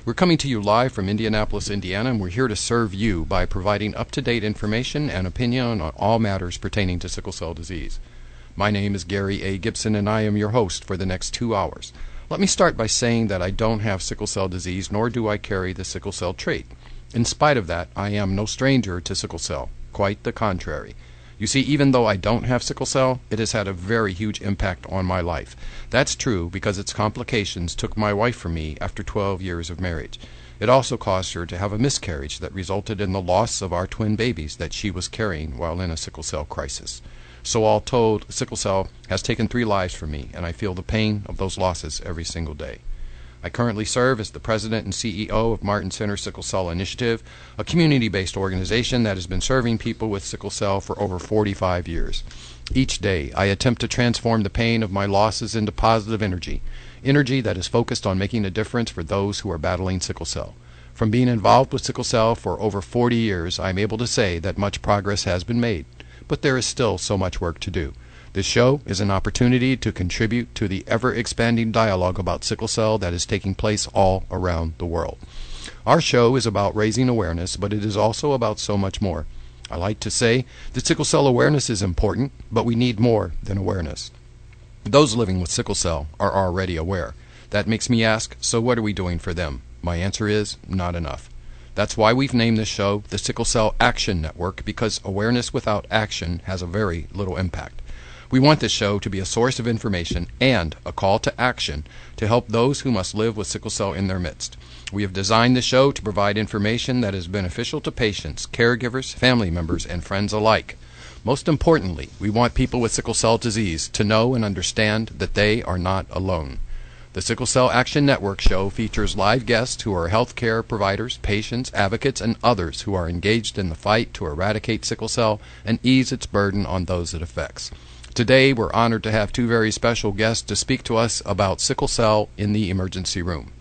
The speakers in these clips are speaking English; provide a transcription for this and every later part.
We're coming to you live from Indianapolis, Indiana, and we're here to serve you by providing up-to-date information and opinion on all matters pertaining to sickle cell disease. My name is Gary A. Gibson, and I am your host for the next 2 hours. Let me start by saying that I don't have sickle cell disease, nor do I carry the sickle cell trait. In spite of that, I am no stranger to sickle cell. Quite the contrary. You see, even though I don't have sickle cell, it has had a very huge impact on my life. That's true because its complications took my wife from me after 12 years of marriage. It also caused her to have a miscarriage that resulted in the loss of our twin babies that she was carrying while in a sickle cell crisis. So all told, sickle cell has taken 3 lives from me, and I feel the pain of those losses every single day. I currently serve as the president and CEO of Martin Center Sickle Cell Initiative, a community-based organization that has been serving people with sickle cell for over 45 years. Each day, I attempt to transform the pain of my losses into positive energy that is focused on making a difference for those who are battling sickle cell. From being involved with sickle cell for over 40 years, I am able to say that much progress has been made, but there is still so much work to do. This show is an opportunity to contribute to the ever-expanding dialogue about sickle cell that is taking place all around the world. Our show is about raising awareness, but it is also about so much more. I like to say that sickle cell awareness is important, but we need more than awareness. Those living with sickle cell are already aware. That makes me ask, so what are we doing for them? My answer is, not enough. That's why we've named this show the Sickle Cell Action Network, because awareness without action has a very little impact. We want this show to be a source of information and a call to action to help those who must live with sickle cell in their midst. We have designed the show to provide information that is beneficial to patients, caregivers, family members, and friends alike. Most importantly, we want people with sickle cell disease to know and understand that they are not alone. The Sickle Cell Action Network show features live guests who are healthcare providers, patients, advocates, and others who are engaged in the fight to eradicate sickle cell and ease its burden on those it affects. Today, we're honored to have 2 very special guests to speak to us about sickle cell in the emergency room.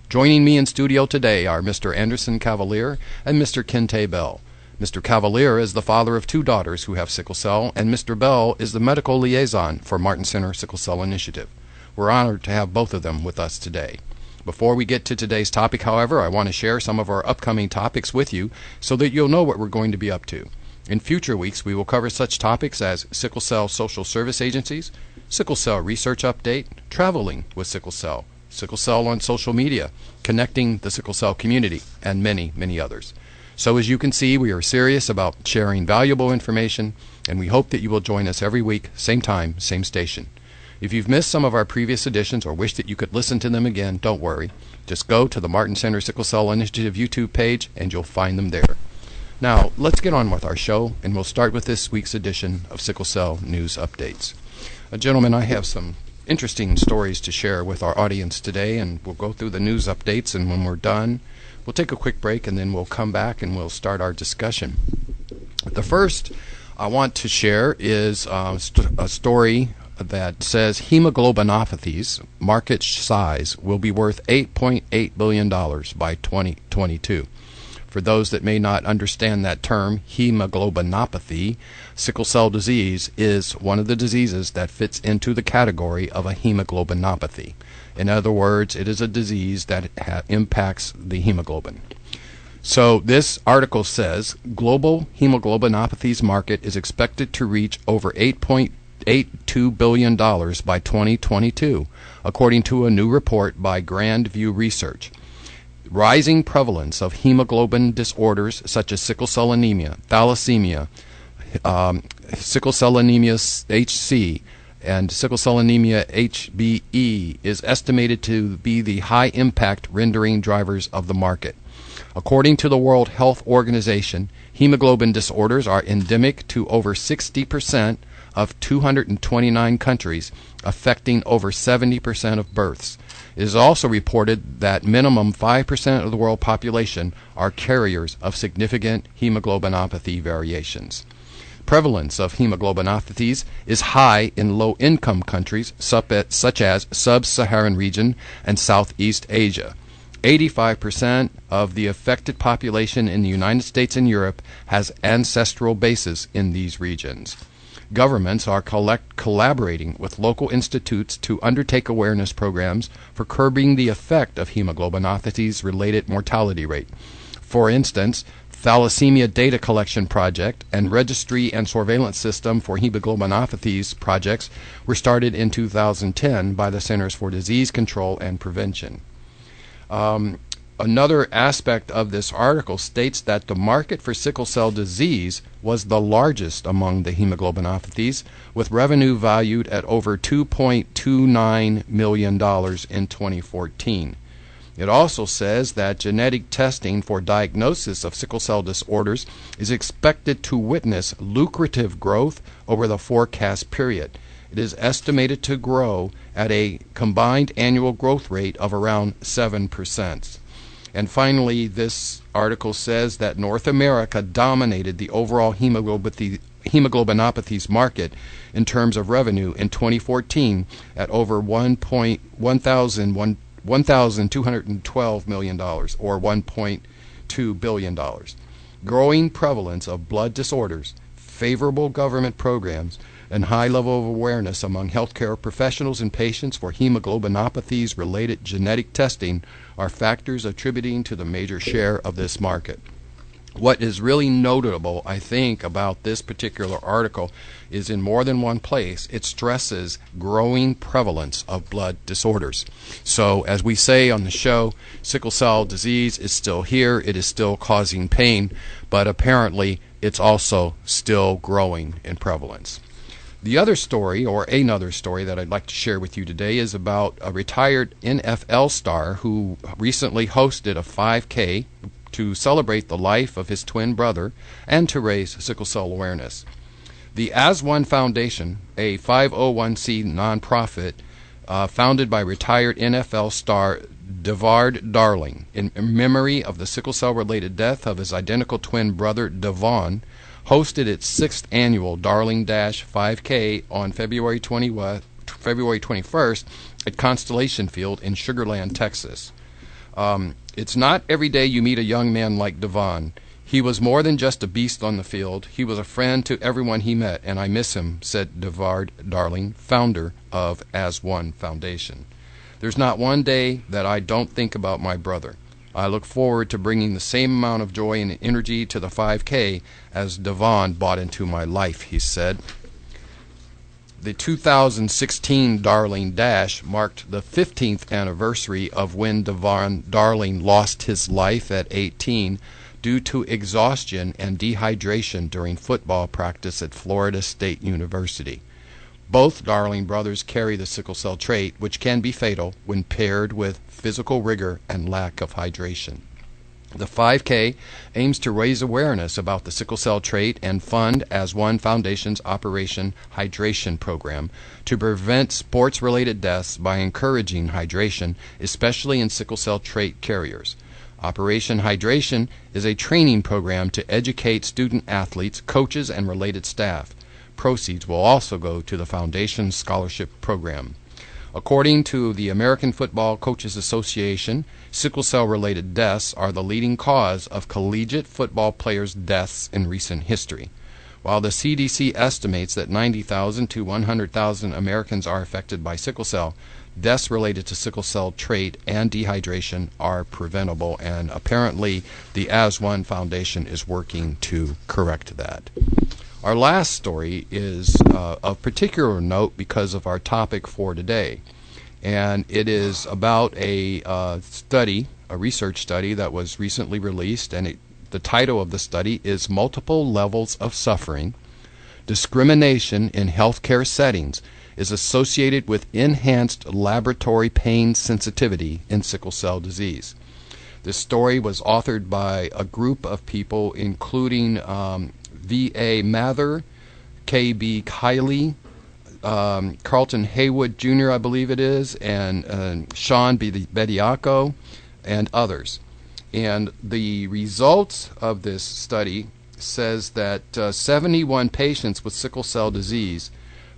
Joining me in studio today are Mr. Anderson Cavilear and Mr. Kente Bell. Mr. Cavilear is the father of 2 daughters who have sickle cell, and Mr. Bell is the medical liaison for Martin Center Sickle Cell Initiative. We're honored to have both of them with us today. Before we get to today's topic, however, I want to share some of our upcoming topics with you so that you'll know what we're going to be up to. In future weeks, we will cover such topics as sickle cell social service agencies, sickle cell research update, traveling with sickle cell on social media, connecting the sickle cell community, and many, many others. So as you can see, we are serious about sharing valuable information, and we hope that you will join us every week, same time, same station. If you've missed some of our previous editions or wish that you could listen to them again, don't worry. Just go to the Martin Center Sickle Cell Initiative YouTube page, and you'll find them there. Now, let's get on with our show, and we'll start with this week's edition of Sickle Cell News Updates. Gentlemen, I have some interesting stories to share with our audience today, and we'll go through the news updates, and when we're done, we'll take a quick break, and then we'll come back and we'll start our discussion. The first I want to share is a story that says hemoglobinopathies market size will be worth $8.8 billion by 2022. For those that may not understand that term, hemoglobinopathy, sickle cell disease is one of the diseases that fits into the category of a hemoglobinopathy. In other words, it is a disease that impacts the hemoglobin. So this article says global hemoglobinopathies market is expected to reach over $8.82 billion by 2022, according to a new report by Grand View Research. Rising prevalence of hemoglobin disorders such as sickle cell anemia, thalassemia, sickle cell anemia HC, and sickle cell anemia HBE is estimated to be the high-impact rendering drivers of the market. According to the World Health Organization, hemoglobin disorders are endemic to over 60% of 229 countries, affecting over 70% of births. It is also reported that minimum 5% of the world population are carriers of significant hemoglobinopathy variations. Prevalence of hemoglobinopathies is high in low-income countries such as Sub-Saharan region and Southeast Asia. 85% of the affected population in the United States and Europe has ancestral bases in these regions. Governments are collaborating with local institutes to undertake awareness programs for curbing the effect of hemoglobinopathies-related mortality rate. For instance, Thalassemia Data Collection Project and Registry and Surveillance System for Hemoglobinopathies projects were started in 2010 by the Centers for Disease Control and Prevention. Another aspect of this article states that the market for sickle cell disease was the largest among the hemoglobinopathies, with revenue valued at over $2.29 million in 2014. It also says that genetic testing for diagnosis of sickle cell disorders is expected to witness lucrative growth over the forecast period. It is estimated to grow at a combined annual growth rate of around 7%. And finally, this article says that North America dominated the overall hemoglobinopathies market in terms of revenue in 2014 at over $1,212 million, or $1.2 billion. Growing prevalence of blood disorders, favorable government programs, and high level of awareness among healthcare professionals and patients for hemoglobinopathies-related genetic testing are factors attributing to the major share of this market. What is really notable, I think, about this particular article is in more than one place it stresses growing prevalence of blood disorders. So, as we say on the show, sickle cell disease is still here, it is still causing pain, but apparently it's also still growing in prevalence. The other story, or another story, that I'd like to share with you today is about a retired NFL star who recently hosted a 5K to celebrate the life of his twin brother and to raise sickle cell awareness. The As One Foundation, a 501c nonprofit founded by retired NFL star DeVard Darling in memory of the sickle cell-related death of his identical twin brother Devon, hosted its 6th annual Darling Dash 5K on February 21st at Constellation Field in Sugar Land, Texas. It's not every day you meet a young man like Devon. He was more than just a beast on the field. He was a friend to everyone he met, and I miss him, said DeVard Darling, founder of As One Foundation. There's not one day that I don't think about my brother. I look forward to bringing the same amount of joy and energy to the 5K as Devon brought into my life, he said. The 2016 Darling Dash marked the 15th anniversary of when Devon Darling lost his life at 18 due to exhaustion and dehydration during football practice at Florida State University. Both Darling brothers carry the sickle cell trait, which can be fatal when paired with physical rigor and lack of hydration. The 5K aims to raise awareness about the sickle cell trait and fund As One Foundation's Operation Hydration program to prevent sports-related deaths by encouraging hydration, especially in sickle cell trait carriers. Operation Hydration is a training program to educate student athletes, coaches, and related staff. Proceeds will also go to the Foundation's scholarship program. According to the American Football Coaches Association, sickle cell-related deaths are the leading cause of collegiate football players' deaths in recent history. While the CDC estimates that 90,000 to 100,000 Americans are affected by sickle cell, deaths related to sickle cell trait and dehydration are preventable, and apparently the As One Foundation is working to correct that. Our last story is of particular note because of our topic for today, and it is about a research study that was recently released, and the title of the study is Multiple Levels of Suffering, Discrimination in Healthcare Settings is Associated with Enhanced Laboratory Pain Sensitivity in Sickle Cell Disease. This story was authored by a group of people including V.A. Mather, K.B. Kiley, Carlton Haywood Jr., I believe it is, and Sean Bediaco, and others. And the results of this study says that 71 patients with sickle cell disease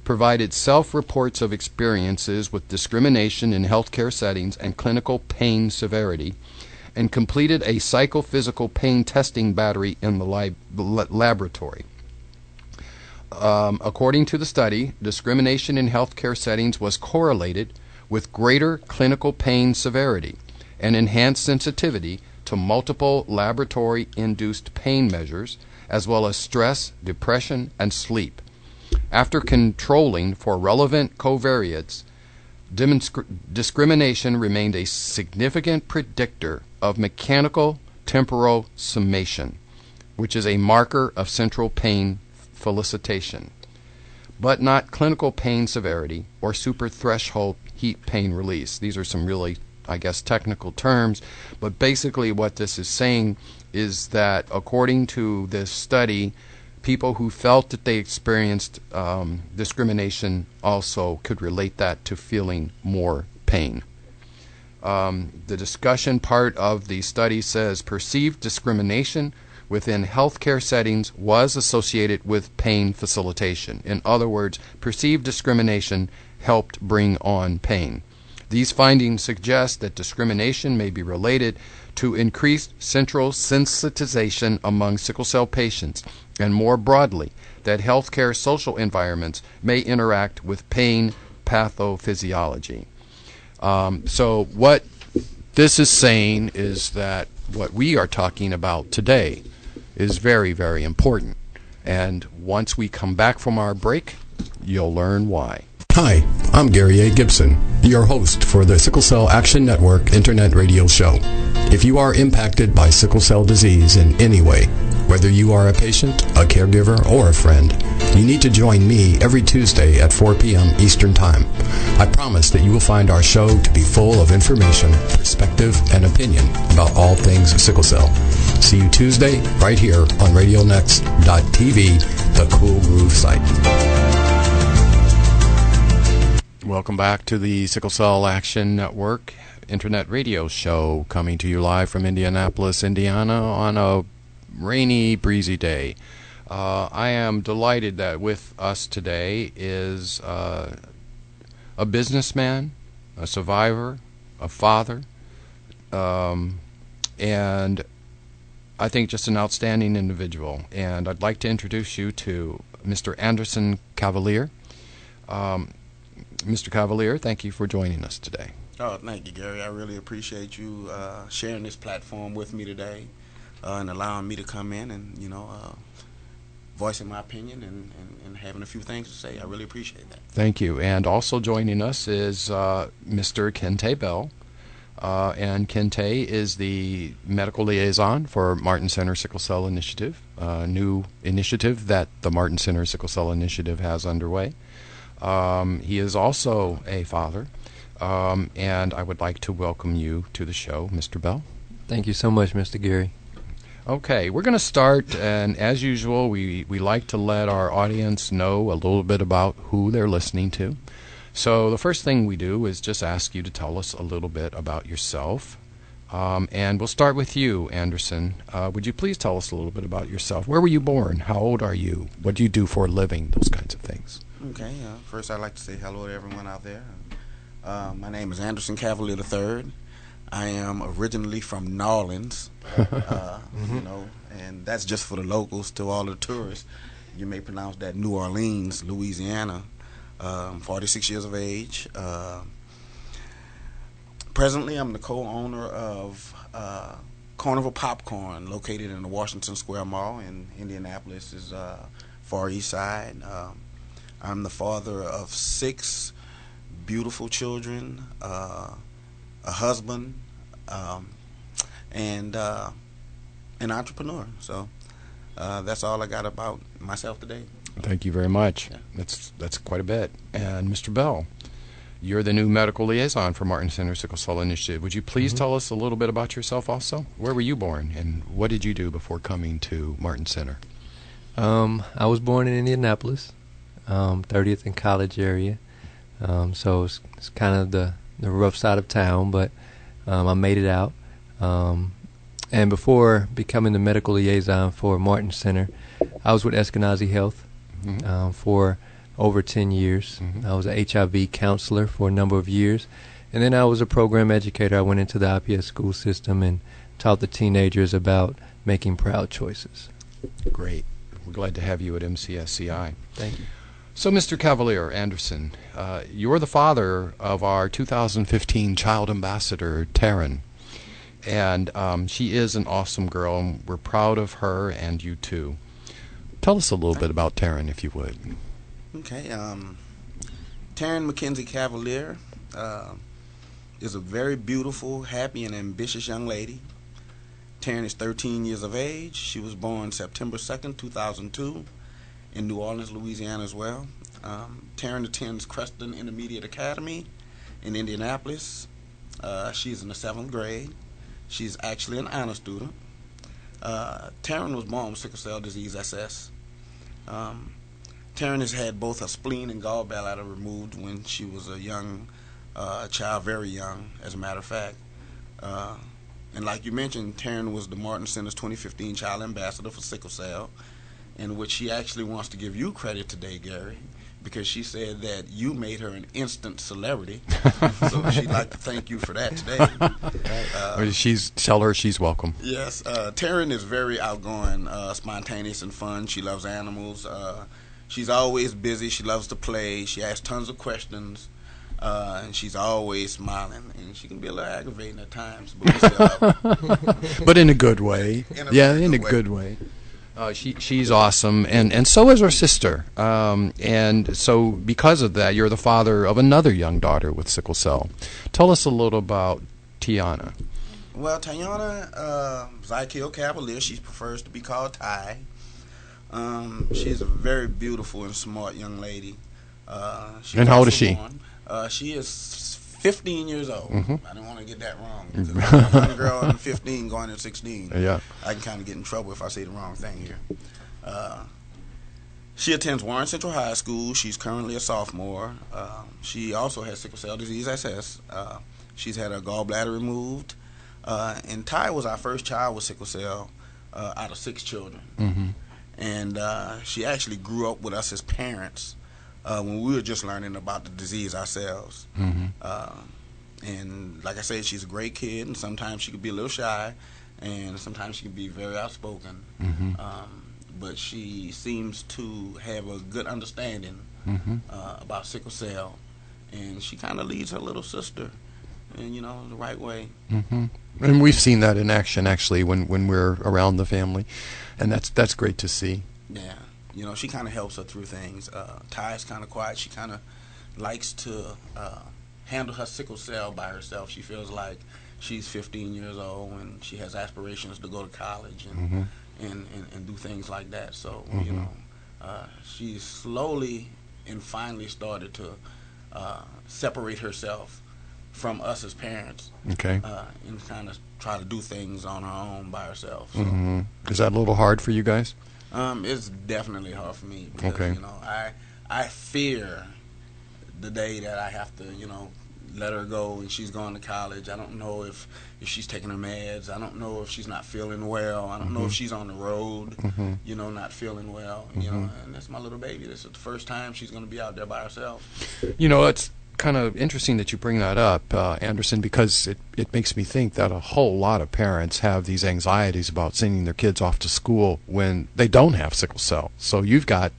provided self-reports of experiences with discrimination in healthcare settings and clinical pain severity, and completed a psychophysical pain testing battery in the laboratory. according to the study, discrimination in healthcare settings was correlated with greater clinical pain severity and enhanced sensitivity to multiple laboratory-induced pain measures, as well as stress, depression, and sleep. After controlling for relevant covariates, discrimination remained a significant predictor of mechanical temporal summation, which is a marker of central pain felicitation, but not clinical pain severity or superthreshold heat pain release. These are some really, I guess, technical terms, but basically what this is saying is that according to this study, people who felt that they experienced discrimination also could relate that to feeling more pain. The discussion part of the study says perceived discrimination within healthcare settings was associated with pain facilitation. In other words, perceived discrimination helped bring on pain. These findings suggest that discrimination may be related to increased central sensitization among sickle cell patients, and more broadly, that healthcare social environments may interact with pain pathophysiology. So what this is saying is that what we are talking about today is very, very important. And once we come back from our break, you'll learn why. Hi, I'm Gary A. Gibson, your host for the Sickle Cell Action Network Internet Radio Show. If you are impacted by sickle cell disease in any way, whether you are a patient, a caregiver, or a friend, you need to join me every Tuesday at 4 p.m. Eastern Time. I promise that you will find our show to be full of information, perspective, and opinion about all things sickle cell. See you Tuesday right here on RadioNext.tv, the Cool Groove site. Welcome back to the Sickle Cell Action Network Internet Radio Show, coming to you live from Indianapolis, Indiana on a rainy, breezy day. I am delighted that with us today is a businessman, a survivor, a father, and I think just an outstanding individual. And I'd like to introduce you to Mr. Anderson Cavilear. Mr. Cavilear, thank you for joining us today. Oh, thank you, Gary. I really appreciate you sharing this platform with me today and allowing me to come in and, voicing my opinion and having a few things to say. I really appreciate that. Thank you. And also joining us is Mr. Kente Bell. And Kente is the medical liaison for Martin Center Sickle Cell Initiative, a new initiative that the Martin Center Sickle Cell Initiative has underway. He is also a father, and I would like to welcome you to the show, Mr. Bell. Thank you so much, Mr. Gary. Okay, we're going to start, and as usual, we like to let our audience know a little bit about who they're listening to. So the first thing we do is just ask you to tell us a little bit about yourself. And we'll start with you, Anderson. Would you please tell us a little bit about yourself? Where were you born? How old are you? What do you do for a living? Those kinds of things. Okay, first I'd like to say hello to everyone out there. My name is Anderson Cavilear III. I am originally from New Orleans, and that's just for the locals. To all the tourists, you may pronounce that New Orleans, Louisiana. 46 years of age. Presently, I'm the co-owner of Carnival Popcorn, located in the Washington Square Mall in Indianapolis, is Far East Side. I'm the father of 6 beautiful children, a husband, and an entrepreneur. So that's all I got about myself today. Thank you very much. Yeah. That's quite a bit. And Mr. Bell, you're the new medical liaison for Martin Center Sickle Cell Initiative. Would you please tell us a little bit about yourself also? Where were you born, and what did you do before coming to Martin Center? I was born in Indianapolis, 30th and College area. So it's kind of the rough side of town, but I made it out. And before becoming the medical liaison for Martin Center, I was with Eskenazi Health for over 10 years. I was an HIV counselor for a number of years. And then I was a program educator. I went into the IPS school system and taught the teenagers about making proud choices. Great. We're glad to have you at MCSCI. Thank you. So, Mr. Cavilear Anderson, you're the father of our 2015 Child Ambassador, Taryn. And she is an awesome girl, and we're proud of her and you too. Tell us a little bit about Taryn, if you would. Okay. Taryn Mackenzie Cavilear is a very beautiful, happy, and ambitious young lady. Taryn is 13 years of age. She was born September 2nd, 2002, in New Orleans, Louisiana as well. Taryn attends Creston Intermediate Academy in Indianapolis. She's in the 7th grade. She's actually an honor student. Taryn was born with sickle cell disease SS. Taryn has had both her spleen and gallbladder removed when she was a young child, very young, as a matter of fact. And like you mentioned, Taryn was the Martin Center's 2015 Child Ambassador for Sickle Cell, in which she actually wants to give you credit today, Gary, because she said that you made her an instant celebrity. So she'd like to thank you for that today. Tell her she's welcome. Yes, Taryn is very outgoing, spontaneous, and fun. She loves animals. She's always busy. She loves to play. She asks tons of questions. And she's always smiling, and she can be a little aggravating at times, but we still love her. But in a good way. In a good way. She's awesome, and so is her sister. And so because of that, you're the father of another young daughter with sickle cell. Tell us a little about Tiana. Well, Tiana Zykiel Cavilear, she prefers to be called Ty. She's a very beautiful and smart young lady. And how old is she? She is 15 years old. Mm-hmm. I don't want to get that wrong. A young girl in 15 going to 16. Yeah. I can kind of get in trouble if I say the wrong thing here. She attends Warren Central High School. She's currently a sophomore. She also has sickle cell disease SS. She's had her gallbladder removed. And Ty was our first child with sickle cell out of 6 children. Mm-hmm. And she actually grew up with us as parents when we were just learning about the disease ourselves. Mm-hmm. And like I said, she's a great kid, and sometimes she could be a little shy, and sometimes she can be very outspoken. Mm-hmm. But she seems to have a good understanding Mm-hmm. about sickle cell, and she kind of leads her little sister in, the right way. Mm-hmm. And we've seen that in action, actually, when we're around the family, and that's great to see. Yeah. She kind of helps her through things. Ty's kind of quiet. She kind of likes to handle her sickle cell by herself. She feels like she's 15 years old and she has aspirations to go to college and Mm-hmm. and do things like that. So, Mm-hmm. she's slowly and finally started to separate herself from us as parents. Okay. And kind of try to do things on her own by herself. So. Mm-hmm. Is that a little hard for you guys? It's definitely hard for me because, Okay. I fear the day that I have to, let her go and she's going to college. I don't know if she's taking her meds. I don't know if she's not feeling well. I don't know if she's on the road, Mm-hmm. Not feeling well, Mhm. and that's my little baby. This is the first time she's going to be out there by herself. It's kind of interesting that you bring that up, Anderson, because it makes me think that a whole lot of parents have these anxieties about sending their kids off to school when they don't have sickle cell. So you've got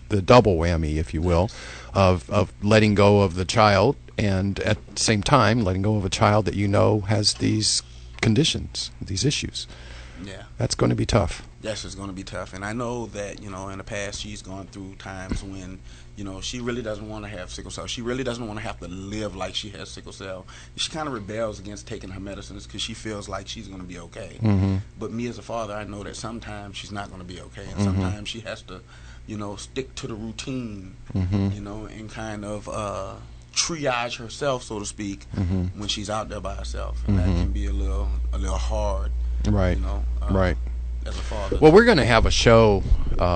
the double whammy, if you will, of letting go of the child and at the same time letting go of a child that has these conditions, these issues. Yeah. That's going to be tough. Yes, it's going to be tough. And I know that, in the past she's gone through times when, she really doesn't want to have sickle cell. She really doesn't want to have to live like she has sickle cell. She kind of rebels against taking her medicines because she feels like she's going to be okay. Mm-hmm. But me as a father, I know that sometimes she's not going to be okay. And Mhm. sometimes she has to, stick to the routine, Mm-hmm. and kind of triage herself, so to speak, Mm-hmm. when she's out there by herself. And that Mhm. can be a little hard, Right. Right. as a father. Well, we're going to have a show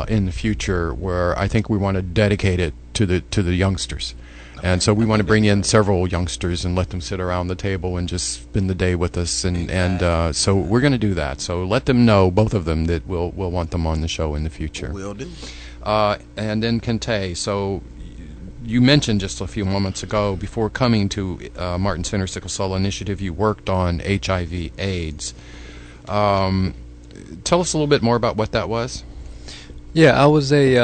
in the future where I think we want to dedicate it to the youngsters, and so we want to bring in several youngsters and let them sit around the table and just spend the day with us, and so we're going to do that. So let them know, both of them, that we'll want them on the show in the future. Will do. And then Kente, so you mentioned just a few moments ago, before coming to Martin Center Sickle Cell Initiative, you worked on HIV/AIDS. Tell us a little bit more about what that was. Yeah, I was a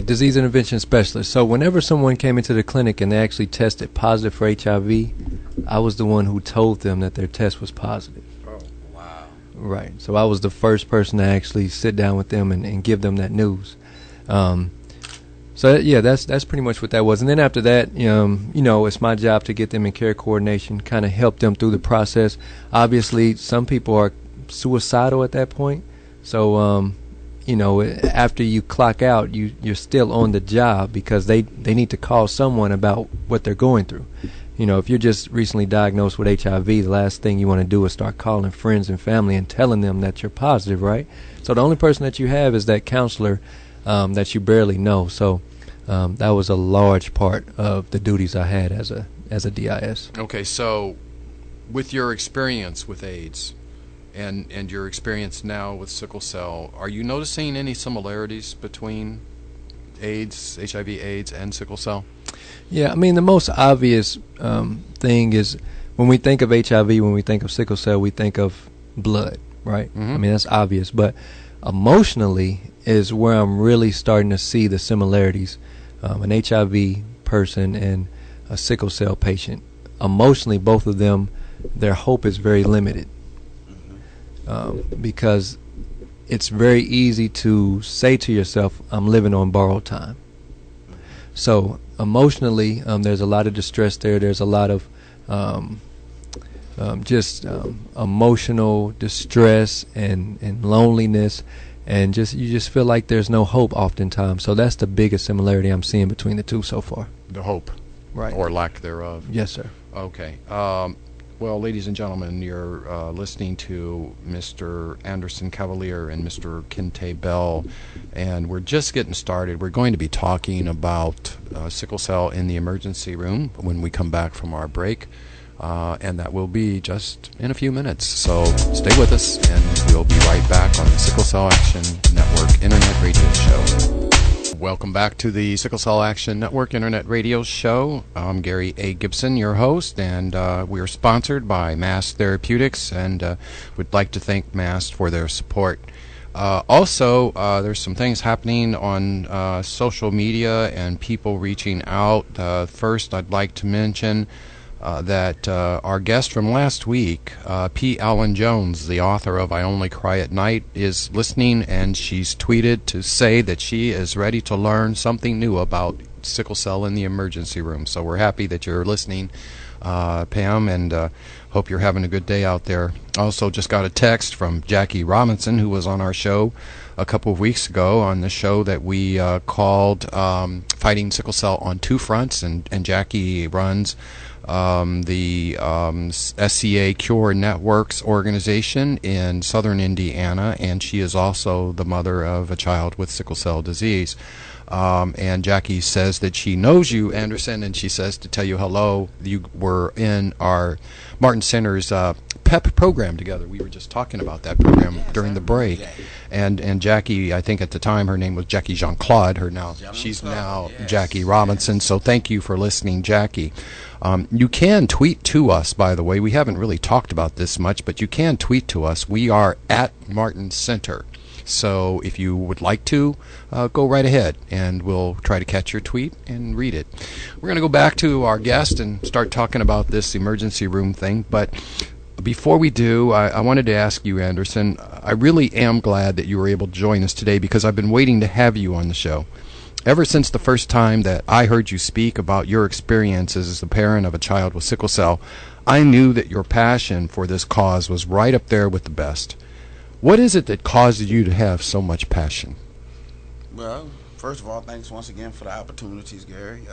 disease intervention specialist. So whenever someone came into the clinic and they actually tested positive for HIV, I was the one who told them that their test was positive. Oh, wow. Right. So I was the first person to actually sit down with them and give them that news. So yeah, that's pretty much what that was. And then after that, it's my job to get them in care coordination, kind of help them through the process. Obviously, some people are suicidal at that point. So, after you clock out, you're still on the job because they need to call someone about what they're going through. If you're just recently diagnosed with HIV, the last thing you want to do is start calling friends and family and telling them that you're positive, right? So the only person that you have is that counselor that you barely know. So that was a large part of the duties I had as a DIS. Okay, so with your experience with AIDS and your experience now with sickle cell, are you noticing any similarities between AIDS, HIV/AIDS, and sickle cell? Yeah, I mean, the most obvious thing is when we think of HIV, when we think of sickle cell, we think of blood, right? Mm-hmm. I mean, that's obvious. But emotionally is where I'm really starting to see the similarities. An HIV person and a sickle cell patient, emotionally, both of them, their hope is very limited. Because it's very easy to say to yourself, I'm living on borrowed time. So emotionally, there's a lot of distress there. There's a lot of emotional distress and loneliness, and you just feel like there's no hope oftentimes. So that's the biggest similarity I'm seeing between the two so far. The hope. Right. Or lack thereof. Yes, sir. Okay. Well, ladies and gentlemen, you're listening to Mr. Anderson Cavilear and Mr. Kente Bell, and we're just getting started. We're going to be talking about sickle cell in the emergency room when we come back from our break, and that will be just in a few minutes. So stay with us, and we'll be right back on the Sickle Cell Action Network Internet Radio Show. Welcome back to the Sickle Cell Action Network Internet Radio Show. I'm Gary A. Gibson, your host, and we are sponsored by MAST Therapeutics, and would like to thank MAST for their support. Also, there's some things happening on social media and people reaching out. First, I'd like to mention that our guest from last week, P. Allen Jones, the author of I Only Cry at Night, is listening, and she's tweeted to say that she is ready to learn something new about sickle cell in the emergency room. So we're happy that you're listening, Pam, and hope you're having a good day out there. Also just got a text from Jackie Robinson, who was on our show a couple of weeks ago, on the show that we called Fighting Sickle Cell on Two Fronts, and Jackie runs the SCA Cure Networks organization in southern Indiana, and she is also the mother of a child with sickle cell disease. And Jackie says that she knows you, Anderson, and she says to tell you hello. You were in our Martin Center's PEP program together. We were just talking about that program during the break. And Jackie, I think at the time her name was Jackie Jean-Claude. She's now Jackie Robinson. So thank you for listening, Jackie. You can tweet to us, by the way. We haven't really talked about this much, but you can tweet to us. We are at Martin Center. So if you would like to, go right ahead, and we'll try to catch your tweet and read it. We're going to go back to our guest and start talking about this emergency room thing. But before we do, I wanted to ask you, Anderson, I really am glad that you were able to join us today, because I've been waiting to have you on the show. Ever since the first time that I heard you speak about your experiences as the parent of a child with sickle cell, I knew that your passion for this cause was right up there with the best. What is it that causes you to have so much passion? Well, first of all, thanks once again for the opportunities, Gary.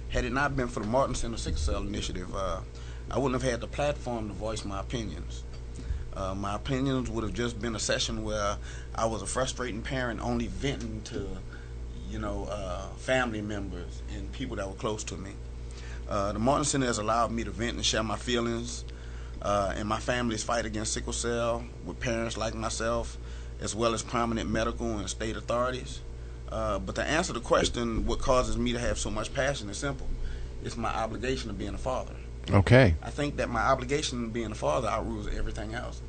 Had it not been for the Martin Center Sickle Cell Initiative, I wouldn't have had the platform to voice my opinions. My opinions would have just been a session where I was a frustrating parent, only venting to, family members and people that were close to me. The Martin Center has allowed me to vent and share my feelings and my family's fight against sickle cell with parents like myself, as well as prominent medical and state authorities. But to answer the question, what causes me to have so much passion is simple. It's my obligation of being a father. Okay. I think that my obligation of being a father outrules everything else.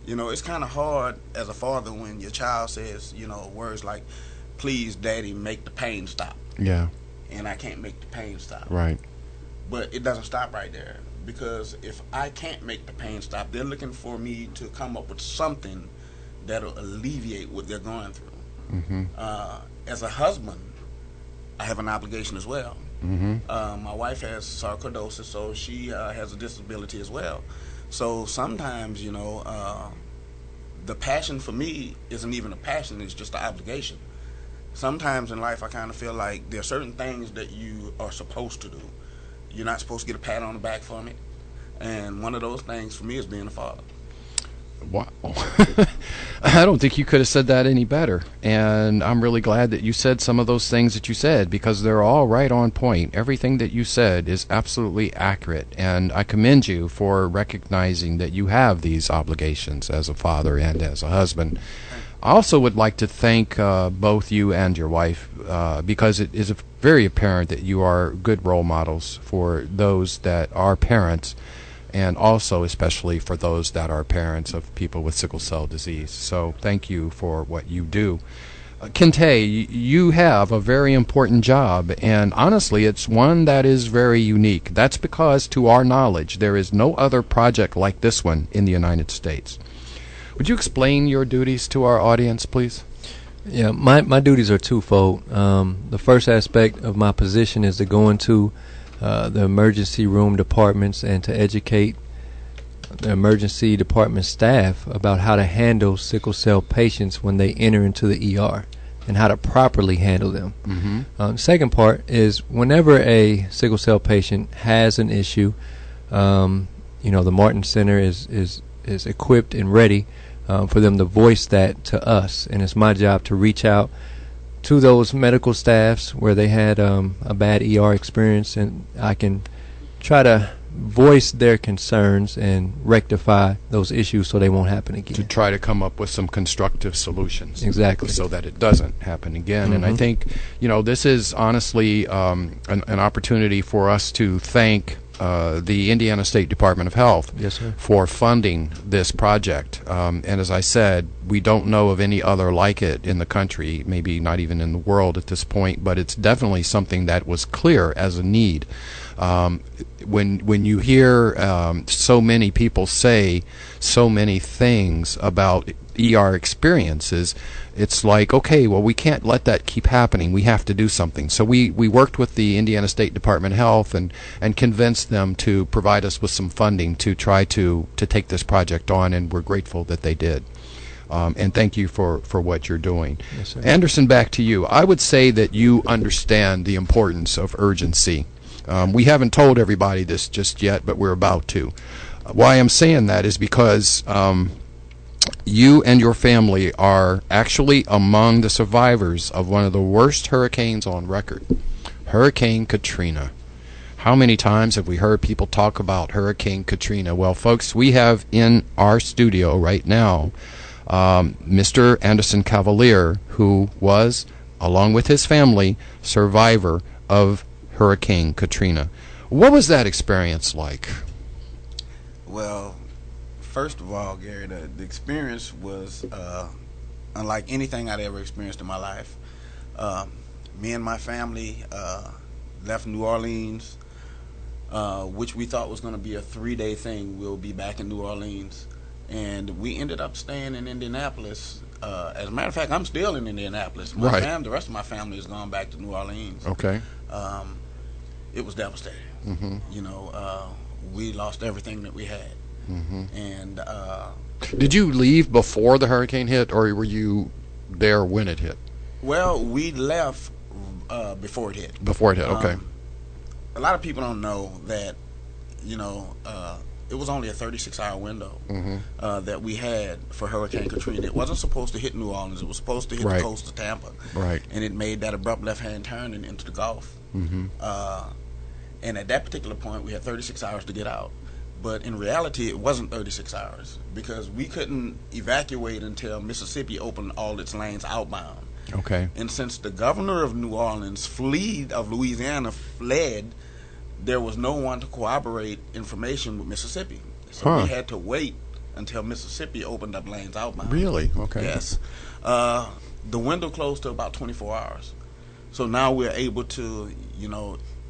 You know, it's kind of hard as a father when your child says, you know, words like, "Please, Daddy, make the pain stop." Yeah. And I can't make the pain stop. Right. But it doesn't stop right there, because if I can't make the pain stop, they're looking for me to come up with something that'll alleviate what they're going through. Mm-hmm. As a husband, I have an obligation as well. Mm-hmm. My wife has sarcoidosis, so she has a disability as well. So sometimes, you know, the passion for me isn't even a passion, it's just an obligation. Sometimes in life I kind of feel like there are certain things that you are supposed to do. You're not supposed to get a pat on the back from it. And one of those things for me is being a father. Wow. I don't think you could have said that any better. And I'm really glad that you said some of those things that you said, because they're all right on point. Everything that you said is absolutely accurate. And I commend you for recognizing that you have these obligations as a father and as a husband. I also would like to thank both you and your wife, because it is very apparent that you are good role models for those that are parents, and also especially for those that are parents of people with sickle cell disease. So thank you for what you do. Kente, you have a very important job, and honestly it's one that is very unique. That's because, to our knowledge, there is no other project like this one in the United States. Would you explain your duties to our audience, please? Yeah, my duties are twofold. The first aspect of my position is to go into the emergency room departments and to educate the emergency department staff about how to handle sickle cell patients when they enter into the ER and how to properly handle them. Mm-hmm. Second part is, whenever a sickle cell patient has an issue, you know, the Martin Center is equipped and ready for them to voice that to us, and it's my job to reach out to those medical staffs where they had a bad ER experience, and I can try to voice their concerns and rectify those issues so they won't happen again. To try to come up with some constructive solutions. Exactly. So that it doesn't happen again. Mm-hmm. And I think, you know, this is honestly an opportunity for us to thank the Indiana State Department of Health, Yes, sir. for funding this project. And as I said, we don't know of any other like it in the country, maybe not even in the world at this point, but it's definitely something that was clear as a need. When you hear so many people say so many things about ER experiences, it's like, okay, well, we can't let that keep happening. We have to do something. So we worked with the Indiana State Department of Health and convinced them to provide us with some funding to try to take this project on, and we're grateful that they did. And thank you for what you're doing. Yes, sir. Anderson, back to you. I would say that you understand the importance of urgency. We haven't told everybody this just yet, but we're about to. Why I'm saying that is because you and your family are actually among the survivors of one of the worst hurricanes on record, Hurricane Katrina. How many times have we heard people talk about Hurricane Katrina? Well, folks, we have in our studio right now Mr. Anderson Cavilear, who was, along with his family, survivor of Hurricane Katrina. What was that experience like? Well, first of all, Gary, the experience was unlike anything I'd ever experienced in my life. Me and my family left New Orleans, which we thought was going to be a 3-day thing. We'll be back in New Orleans. And we ended up staying in Indianapolis. As a matter of fact, I'm still in Indianapolis. Right. The rest of my family has gone back to New Orleans. Okay. It was devastating. Mm-hmm. You know, we lost everything that we had. Mm-hmm. And did you leave before the hurricane hit, or were you there when it hit? well, we left before it hit. Before it hit, okay. A lot of people don't know that, you know, it was only a 36-hour window that we had for Hurricane Katrina. It wasn't supposed to hit New Orleans. It was supposed to hit the coast of Tampa. Right. And it made that abrupt left-hand turn into the Gulf. Mm-hmm. And at that particular point, we had 36 hours to get out. But in reality, it wasn't 36 hours because we couldn't evacuate until Mississippi opened all its lanes outbound. Okay. And since the governor of New Orleans, Louisiana, fled, there was no one to corroborate information with Mississippi. So we had to wait until Mississippi opened up lanes outbound. Really? Okay. Yes. The window closed to about 24 hours. So now we're able to,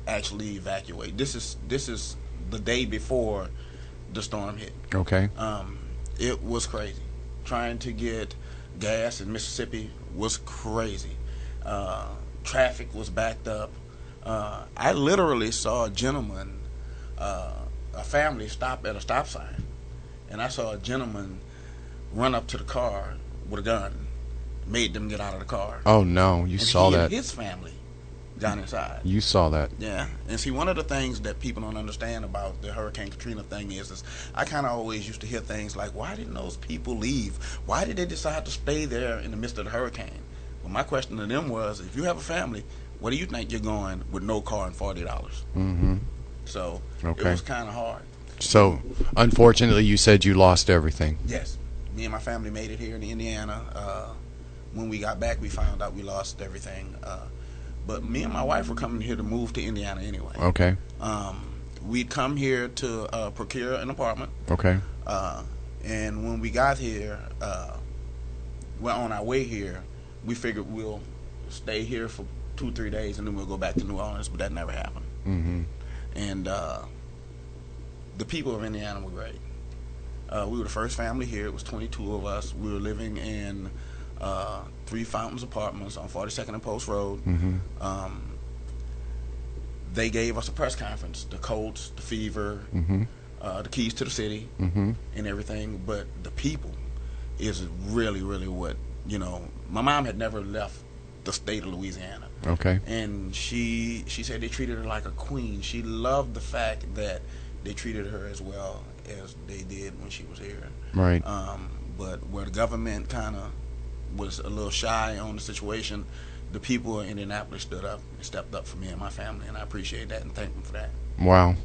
actually evacuate. This is the day before the storm hit. Okay. It was crazy. Trying to get gas in Mississippi was crazy. Traffic was backed up. I literally saw a gentleman, a family stop at a stop sign, and I saw a gentleman run up to the car with a gun, made them get out of the car. Oh no, you saw that. And his family got inside. You saw that. Yeah, and see, one of the things that people don't understand about the Hurricane Katrina thing is I kind of always used to hear things like, why didn't those people leave? Why did they decide to stay there in the midst of the hurricane? Well, my question to them was, if you have a family, where do you think you're going with no car and $40? Mm-hmm. So Okay. it was kind of hard. So, unfortunately, you said you lost everything. Yes, me and my family made it here in Indiana. When we got back, we found out we lost everything. But me and my wife were coming here to move to Indiana anyway. Okay. We'd come here to procure an apartment. Okay. And when we got here, well, on our way here, we figured we'll stay here for 2-3 days and then we'll go back to New Orleans, but that never happened. Mm-hmm. And the people of Indiana were great. We were the first family here. It was 22 of us. We were living in 3 Fountains apartments on 42nd and Post Road. Mm-hmm. They gave us a press conference, the Colts, the Fever, Mm-hmm. The keys to the city, Mm-hmm. and everything. But the people is really, really what, my mom had never left the state of Louisiana. Okay. And she said they treated her like a queen. She loved the fact that they treated her as well as they did when she was here. Right. But where the government kind of was a little shy on the situation, the people in Indianapolis stood up and stepped up for me and my family, and I appreciate that and thank them for that. Wow.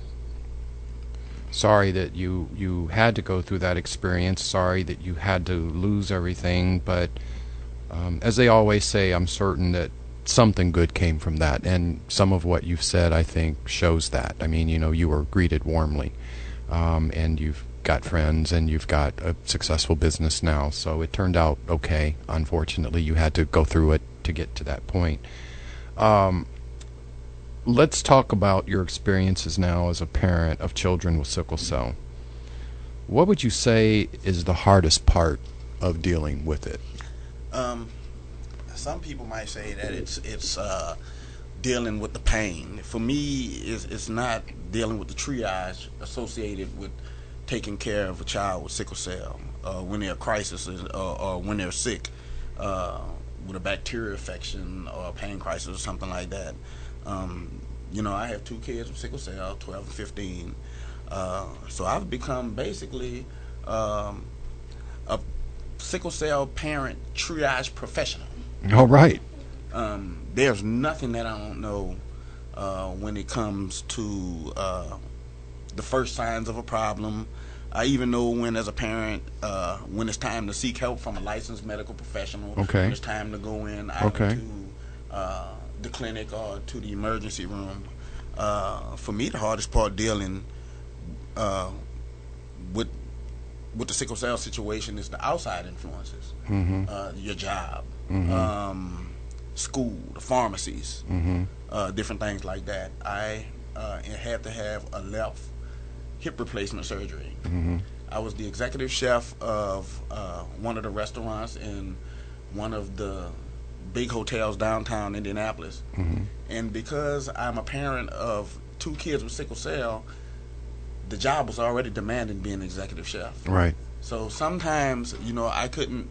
Sorry that you had to go through that experience. Sorry that you had to lose everything. But as they always say, I'm certain that something good came from that. And some of what you've said, I think, shows that. I mean, you were greeted warmly. And you've got friends and you've got a successful business now. So it turned out okay. Unfortunately, you had to go through it to get to that point. Let's talk about your experiences now as a parent of children with sickle cell. What would you say is the hardest part of dealing with it? Some people might say that it's dealing with the pain. For me, it's not dealing with the triage associated with taking care of a child with sickle cell when they're a crisis or when they're sick with a bacterial infection or a pain crisis or something like that. I have 2 kids with sickle cell, 12 and 15. So I've become basically a sickle cell parent triage professional. All right. There's nothing that I don't know when it comes to the first signs of a problem. I even know when, as a parent, when it's time to seek help from a licensed medical professional. Okay. When it's time to go in either Okay. to the clinic or to the emergency room. For me, the hardest part dealing with the sickle cell situation is the outside influences. Mm-hmm. Your job, Mm-hmm. school, the pharmacies, Mm-hmm. different things like that. I had to have a left hip replacement surgery. Mm-hmm. I was the executive chef of one of the restaurants in one of the big hotels downtown Indianapolis. Mm-hmm. And because I'm a parent of 2 kids with sickle cell, the job was already demanding being an executive chef. Right. So sometimes, I couldn't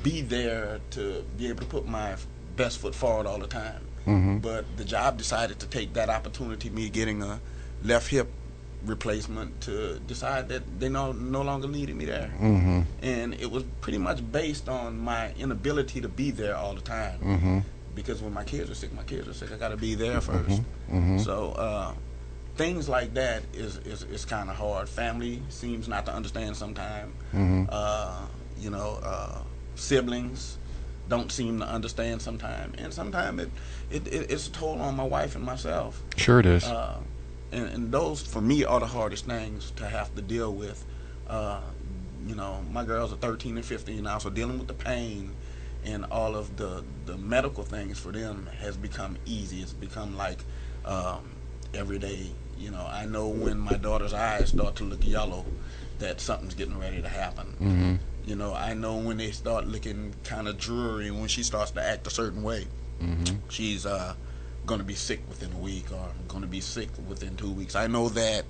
be there to be able to put my best foot forward all the time. Mm-hmm. But the job decided to take that opportunity, me getting a left hip replacement, to decide that they no longer needed me there. Mm-hmm. And it was pretty much based on my inability to be there all the time. Mm-hmm. Because when my kids are sick, I got to be there first. Mm-hmm. So things like that is kind of hard. Family seems not to understand sometimes. Mm-hmm. Siblings don't seem to understand sometimes, and sometimes it's a toll on my wife and myself. Sure it is. And those, for me, are the hardest things to have to deal with. my girls are 13 and 15 now, so dealing with the pain and all of the medical things for them has become easy. It's become like every day. I know when my daughter's eyes start to look yellow that something's getting ready to happen. I know when they start looking kind of dreary, when she starts to act a certain way, she's going to be sick within a week or going to be sick within 2 weeks. I know that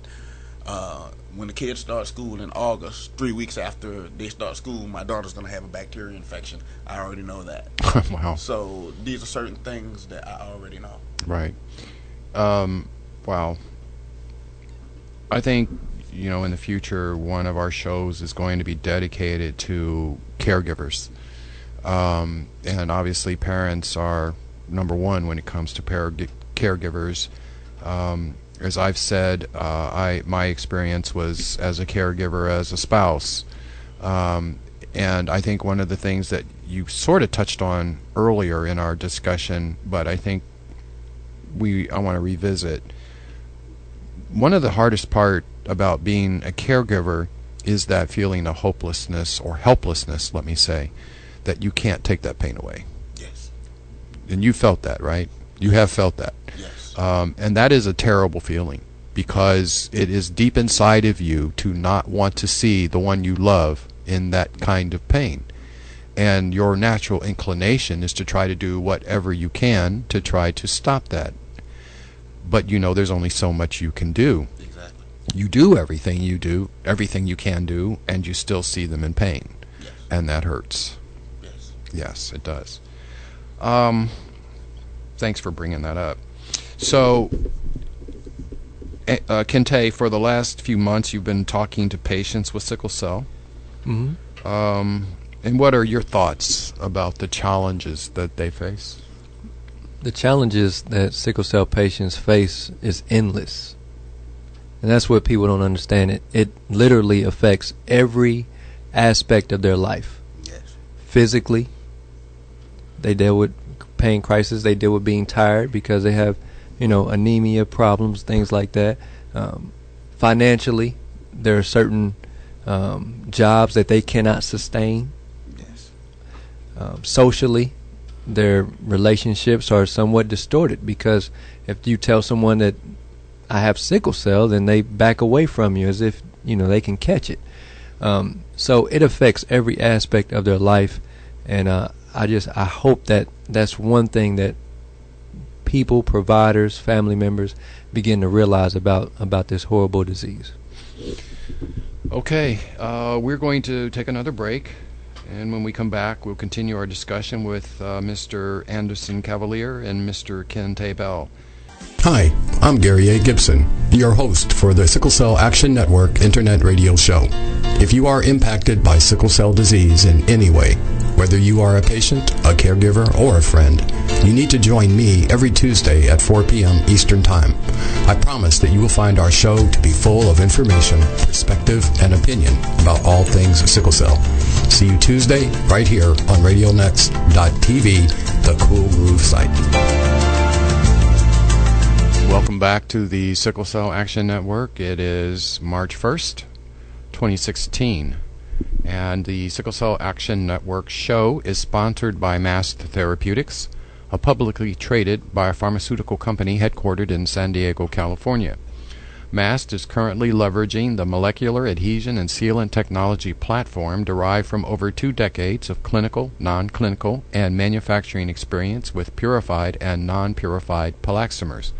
when the kids start school in August, 3 weeks after they start school, my daughter's going to have a bacteria infection. I already know that. Wow. So these are certain things that I already know. Right. Wow. I think, in the future, one of our shows is going to be dedicated to caregivers. And obviously parents are number one when it comes to caregivers. As I've said, my experience was as a caregiver, as a spouse. And I think one of the things that you sort of touched on earlier in our discussion, but I think I want to revisit. One of the hardest part about being a caregiver is that feeling of hopelessness or helplessness, let me say, that you can't take that pain away. Yes. And you felt that, right? You have felt that. Yes. And that is a terrible feeling, because it is deep inside of you to not want to see the one you love in that kind of pain. And your natural inclination is to try to do whatever you can to try to stop that. But there's only so much you can do. Exactly. You do everything you can do, and you still see them in pain. Yes. And that hurts. Yes. Yes, it does. Thanks for bringing that up. So, Kente, for the last few months, you've been talking to patients with sickle cell. Mm-hmm. And what are your thoughts about the challenges that they face? The challenges that sickle cell patients face is endless. And that's what people don't understand. It literally affects every aspect of their life. Yes. Physically, they deal with pain crisis. They deal with being tired because they have, anemia problems, things like that. Financially, there are certain jobs that they cannot sustain. Yes. Socially, their relationships are somewhat distorted, because if you tell someone that I have sickle cell, then they back away from you as if they can catch it. So it affects every aspect of their life, and I hope that that's one thing that people, providers, family members begin to realize about this horrible disease. Okay, we're going to take another break. And when we come back, we'll continue our discussion with Mr. Anderson Cavilear and Mr. Kente Bell. Hi, I'm Gary A. Gibson, your host for the Sickle Cell Action Network Internet Radio Show. If you are impacted by sickle cell disease in any way, whether you are a patient, a caregiver, or a friend, you need to join me every Tuesday at 4 p.m. Eastern Time. I promise that you will find our show to be full of information, perspective, and opinion about all things sickle cell. See you Tuesday right here on RadioNext.tv, the Cool Groove site. Welcome back to the Sickle Cell Action Network. It is March 1st, 2016, and the Sickle Cell Action Network show is sponsored by Mast Therapeutics, a publicly traded biopharmaceutical company headquartered in San Diego, California. Mast is currently leveraging the molecular adhesion and sealant technology platform derived from over 2 decades of clinical, non-clinical, and manufacturing experience with purified and non-purified polaxamers.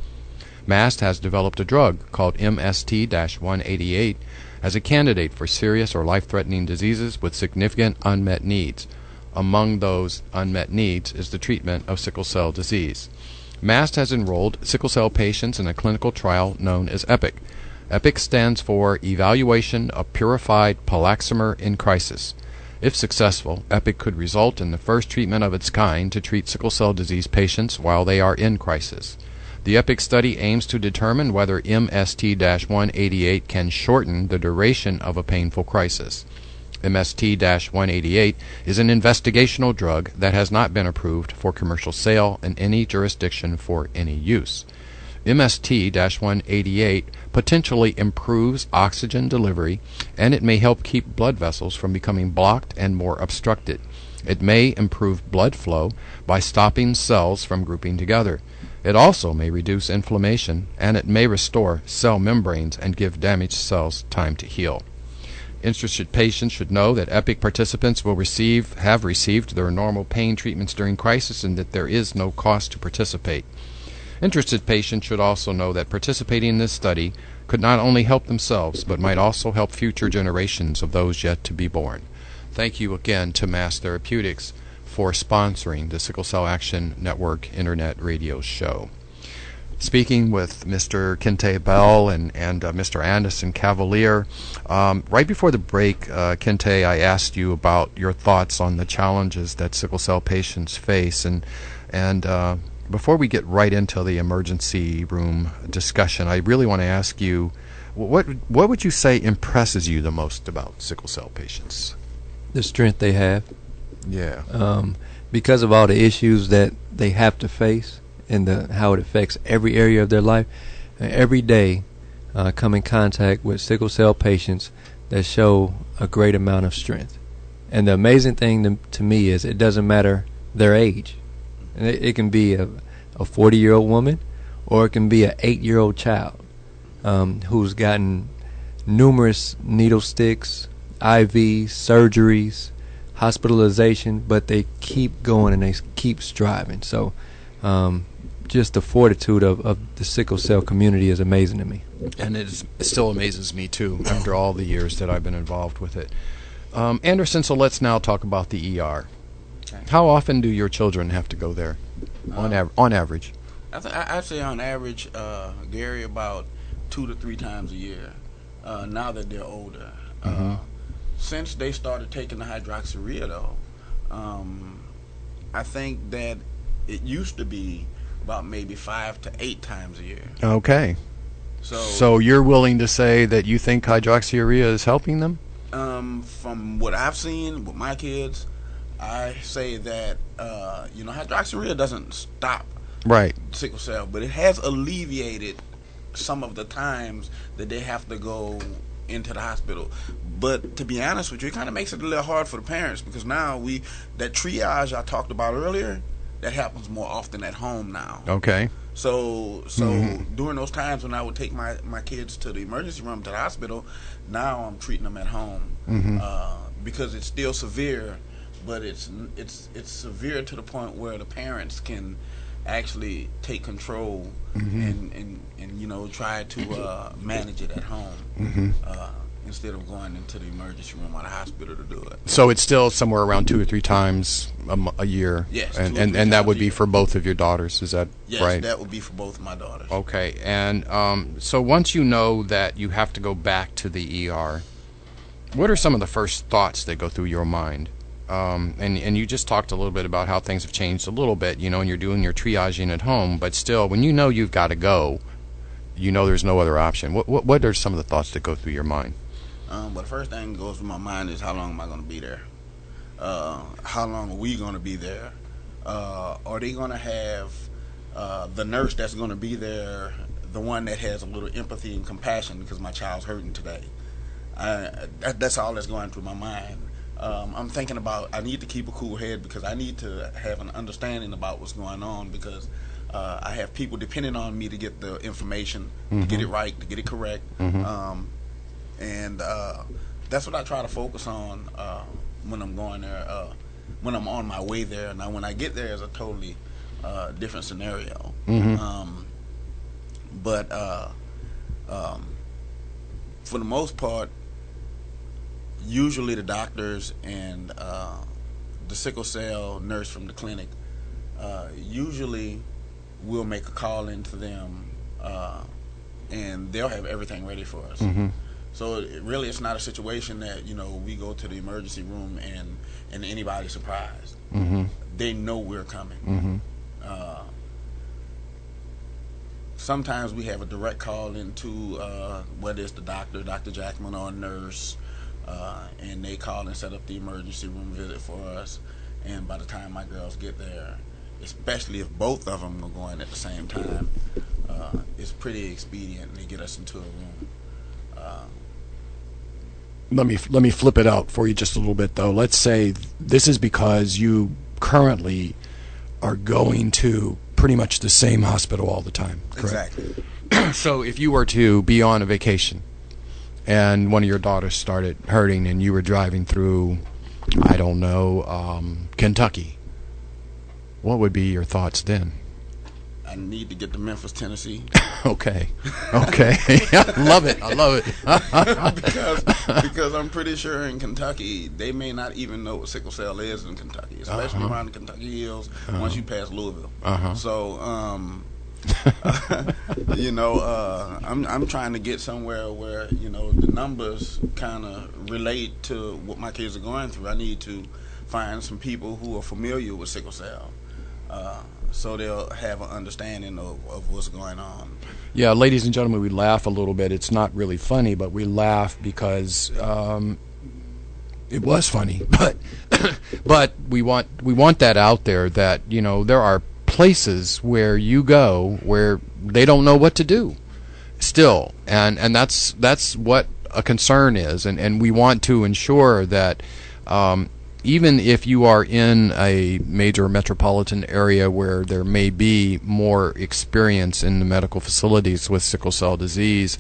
Mast has developed a drug called MST-188 as a candidate for serious or life-threatening diseases with significant unmet needs. Among those unmet needs is the treatment of sickle cell disease. Mast has enrolled sickle cell patients in a clinical trial known as EPIC. EPIC stands for Evaluation of Purified Polaxamer in Crisis. If successful, EPIC could result in the first treatment of its kind to treat sickle cell disease patients while they are in crisis. The EPIC study aims to determine whether MST-188 can shorten the duration of a painful crisis. MST-188 is an investigational drug that has not been approved for commercial sale in any jurisdiction for any use. MST-188 potentially improves oxygen delivery, and it may help keep blood vessels from becoming blocked and more obstructed. It may improve blood flow by stopping cells from grouping together. It also may reduce inflammation, and it may restore cell membranes and give damaged cells time to heal. Interested patients should know that EPIC participants will have received their normal pain treatments during crisis, and that there is no cost to participate. Interested patients should also know that participating in this study could not only help themselves, but might also help future generations of those yet to be born. Thank you again to Mass Therapeutics for sponsoring the Sickle Cell Action Network Internet Radio Show. Speaking with Mr. Kente Bell and Mr. Anderson Cavilear, right before the break, Kente, I asked you about your thoughts on the challenges that sickle cell patients face, and before we get right into the emergency room discussion, I really want to ask you, what would you say impresses you the most about sickle cell patients? The strength they have. Yeah. Because of all the issues that they have to face and how it affects every area of their life, every day come in contact with sickle cell patients that show a great amount of strength. And the amazing thing to me is it doesn't matter their age. And it can be a 40-year-old woman, or it can be an 8-year-old child who's gotten numerous needle sticks, IVs, surgeries, hospitalization, but they keep going and they keep striving. So just the fortitude of the sickle cell community is amazing to me. And it still amazes me, too, after all the years that I've been involved with it. Anderson, so let's now talk about the ER. Okay. How often do your children have to go there, on average? I'd say on average, Gary, about 2 to 3 times a year, now that they're older. Mm-hmm. Since they started taking the hydroxyurea, though, I think that it used to be about maybe 5 to 8 times a year. Okay. So you're willing to say that you think hydroxyurea is helping them? From what I've seen with my kids, I say that hydroxyurea doesn't stop sickle cell, but it has alleviated some of the times that they have to go into the hospital. But to be honest with you, it kind of makes it a little hard for the parents, because now that triage I talked about earlier, that happens more often at home now. Okay. So during those times when I would take my kids to the emergency room, to the hospital, now I'm treating them at home, because it's still severe, but it's severe to the point where the parents can actually take control and try to manage it at home, instead of going into the emergency room or the hospital to do it. So it's still somewhere around 2 or 3 times a year. Yes, and that would be for both of your daughters. Is that right? Yes, that would be for both of my daughters. Okay, and so once you know that you have to go back to the ER, what are some of the first thoughts that go through your mind? And you just talked a little bit about how things have changed a little bit, and you're doing your triaging at home, but still, when you know you've got to go, there's no other option. What are some of the thoughts that go through your mind? But the first thing that goes through my mind is, how long am I going to be there? How long are we going to be there? Are they going to have the nurse that's going to be there, the one that has a little empathy and compassion because my child's hurting today? That's all that's going through my mind. I'm thinking about, I need to keep a cool head, because I need to have an understanding about what's going on, because I have people depending on me to get the information, to get it right, to get it correct. And that's what I try to focus on when I'm going there, when I'm on my way there. Now, when I get there, it's a totally different scenario. But for the most part, usually the doctors and the sickle cell nurse from the clinic usually will make a call into them, and they'll have everything ready for us. So it's not a situation that we go to the emergency room and anybody's surprised. They know we're coming. Sometimes we have a direct call into whether it's the doctor, Dr. Jackman, or a nurse, and they call and set up the emergency room visit for us. And by the time my girls get there, especially if both of them are going at the same time, it's pretty expedient to get us into a room. Let me flip it out for you just a little bit, though. Let's say this is because you currently are going to pretty much the same hospital all the time, correct? Exactly. So if you were to be on a vacation and one of your daughters started hurting and you were driving through, I don't know, Kentucky, what would be your thoughts then? I need to get to Memphis, Tennessee. Okay. I love it. because I'm pretty sure in Kentucky they may not even know what sickle cell is in Kentucky, especially around the Kentucky Hills once you pass Louisville. So I'm trying to get somewhere where the numbers kind of relate to what my kids are going through. I need to find some people who are familiar with sickle cell. So they'll have an understanding of what's going on. Yeah, ladies and gentlemen, we laugh a little bit. It's not really funny, but we laugh because it was funny. But we want that out there, that there are places where you go where they don't know what to do still, and that's what a concern is, and we want to ensure that even if you are in a major metropolitan area where there may be more experience in the medical facilities with sickle cell disease,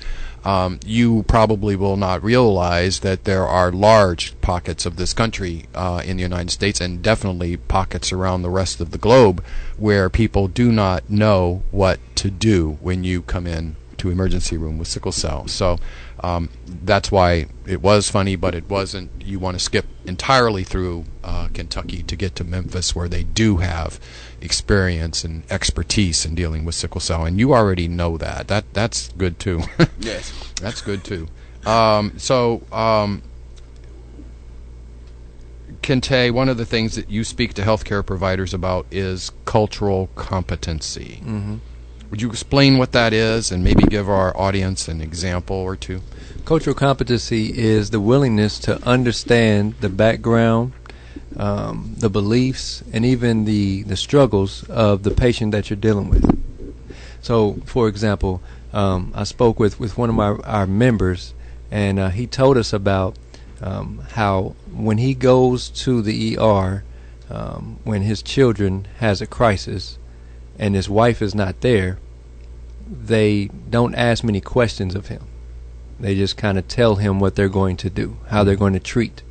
you probably will not realize that there are large pockets of this country in the United States, and definitely pockets around the rest of the globe, where people do not know what to do when you come in to emergency room with sickle cell. So that's why it was funny, but it wasn't. You want to skip entirely through Kentucky to get to Memphis, where they do have experience and expertise in dealing with sickle cell, and you already know that. That's good too. Yes, that's good too. Kente, one of the things that you speak to healthcare providers about is cultural competency. Mm-hmm. Would you explain what that is and maybe give our audience an example or two? Cultural competency is the willingness to understand the background, the beliefs, and even the struggles of the patient that you're dealing with. So, for example, I spoke with one of our members, and he told us about how when he goes to the ER, when his children has a crisis, and his wife is not there, they don't ask many questions of him. They just kind of tell him what they're going to do, how they're going to treat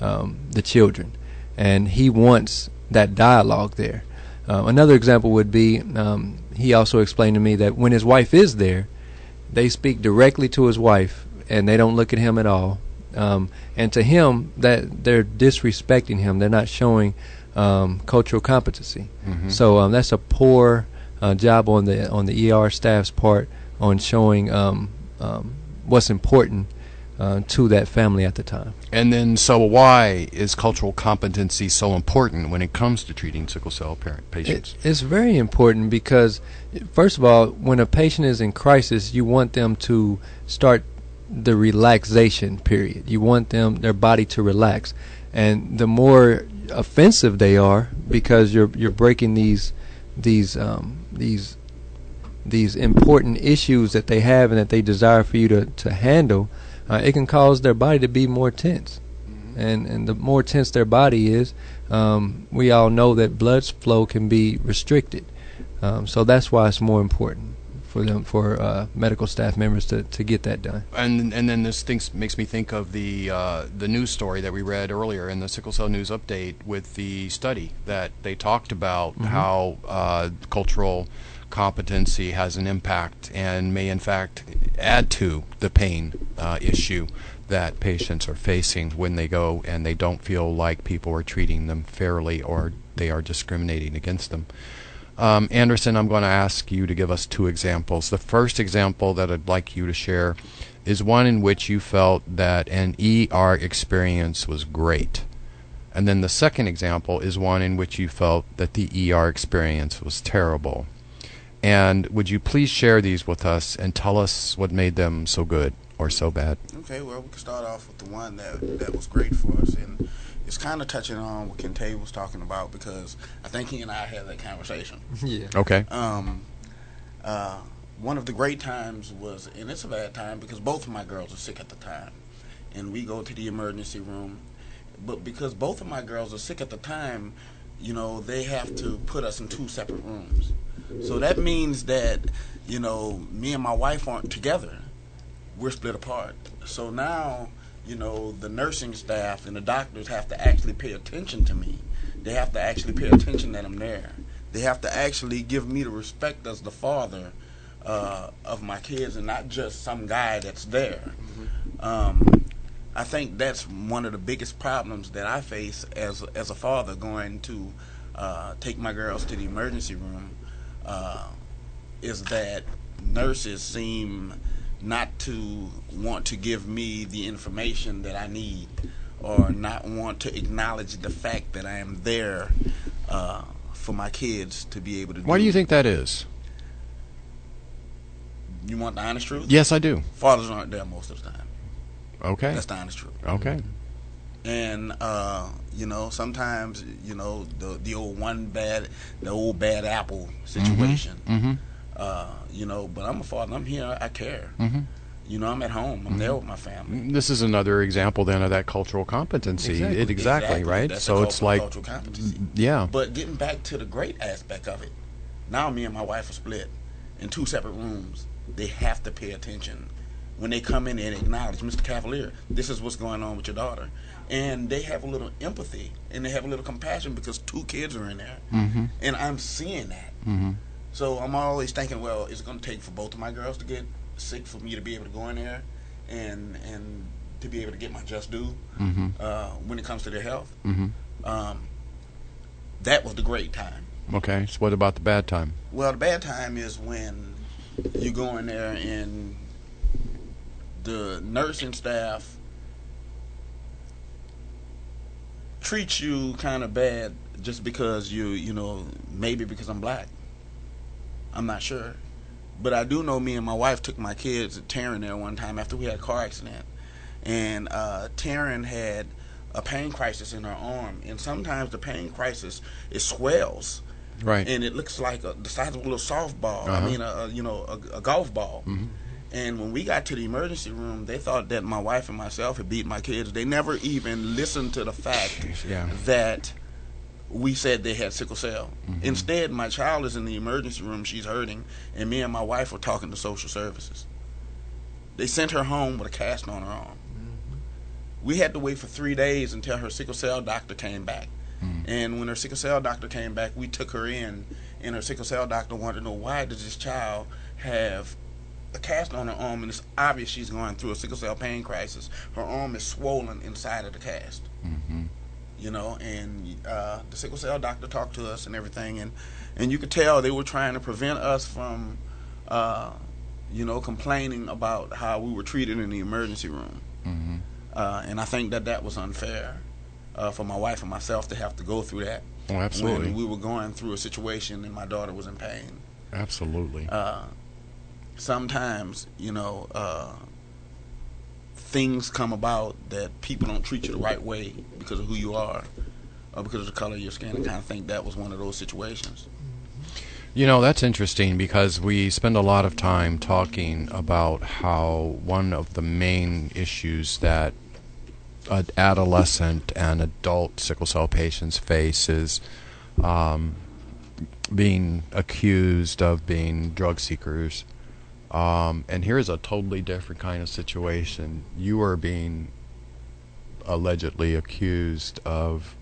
the children. And he wants that dialogue there. Another example would be, he also explained to me that when his wife is there, they speak directly to his wife, and they don't look at him at all. And to him, that they're disrespecting him. They're not showing cultural competency. Mm-hmm. So that's a poor job on the ER staff's part on showing what's important to that family at the time. And then, so why is cultural competency so important when it comes to treating sickle cell patients? It's very important because, first of all, when a patient is in crisis, you want them to start the relaxation period. You want their body to relax, and the more offensive they are, because you're breaking these important issues that they have and that they desire for you to handle, it can cause their body to be more tense. And the more tense their body is, we all know that blood flow can be restricted. So that's why it's more important for medical staff members to get that done. And then this thing makes me think of the news story that we read earlier in the Sickle Cell News Update with the study that they talked about, Mm-hmm. how cultural competency has an impact and may in fact add to the pain issue that patients are facing when they go and they don't feel like people are treating them fairly or they are discriminating against them. Anderson, I'm going to ask you to give us two examples. The first example that I'd like you to share is one in which you felt that an ER experience was great. And then the second example is one in which you felt that the ER experience was terrible. And would you please share these with us and tell us what made them so good or so bad? Okay, well, we can start off with the one that was great for us, and it's kind of touching on what Kente was talking about, because I think he and I had that conversation. Yeah. Okay. one of the great times was, and it's a bad time because both of my girls are sick at the time, and we go to the emergency room. But because both of my girls are sick at the time, they have to put us in 2 separate rooms. So that means that, me and my wife aren't together. We're split apart. So now, the nursing staff and the doctors have to actually pay attention to me. They have to actually pay attention that I'm there. They have to actually give me the respect as the father of my kids and not just some guy that's there. I think that's one of the biggest problems that I face as a father going to take my girls to the emergency room, is that nurses seem not to want to give me the information that I need, or not want to acknowledge the fact that I am there for my kids to be able to do. Why do you think that is? You want the honest truth? Yes, I do. Fathers aren't there most of the time. Okay. That's the honest truth. Okay. And sometimes the old bad apple situation. Mm-hmm. But I'm a father. I'm here. I care. Mm-hmm. I'm at home. I'm there with my family. This is another example then of that cultural competency. Exactly, right? That's so it's like, cultural competency. Yeah. But getting back to the great aspect of it, now me and my wife are split in 2 separate rooms. They have to pay attention when they come in and acknowledge, Mr. Cavilear, this is what's going on with your daughter. And they have a little empathy and they have a little compassion because 2 kids are in there. Mm-hmm. And I'm seeing that. Mm-hmm. So I'm always thinking, well, is it going to take for both of my girls to get sick for me to be able to go in there and to be able to get my just due when it comes to their health? Mm-hmm. That was the great time. Okay, so what about the bad time? Well, the bad time is when you go in there and the nursing staff treats you kind of bad just because maybe because I'm black. I'm not sure. But I do know me and my wife took my kids to Taryn there one time after we had a car accident. And Taryn had a pain crisis in her arm. And sometimes the pain crisis, it swells. Right. And it looks like the size of a little softball. Uh-huh. I mean, a golf ball. Mm-hmm. And when we got to the emergency room, they thought that my wife and myself had beat my kids. They never even listened to the fact that we said they had sickle cell. Mm-hmm. Instead, my child is in the emergency room. She's hurting. And me and my wife were talking to social services. They sent her home with a cast on her arm. Mm-hmm. We had to wait for 3 days until her sickle cell doctor came back. Mm-hmm. And when her sickle cell doctor came back, we took her in. And her sickle cell doctor wanted to know, why does this child have a cast on her arm, and it's obvious she's going through a sickle cell pain crisis. Her arm is swollen inside of the cast. Mm-hmm. And the sickle cell doctor talked to us and everything, and you could tell they were trying to prevent us from, complaining about how we were treated in the emergency room. Mm-hmm. And I think that was unfair for my wife and myself to have to go through that. Oh, absolutely. When we were going through a situation and my daughter was in pain. Absolutely. Sometimes, things come about that people don't treat you the right way because of who you are or because of the color of your skin. I kind of think that was one of those situations. That's interesting because we spend a lot of time talking about how one of the main issues that adolescent and adult sickle cell patients face is being accused of being drug seekers. And here's a totally different kind of situation. You are being allegedly accused of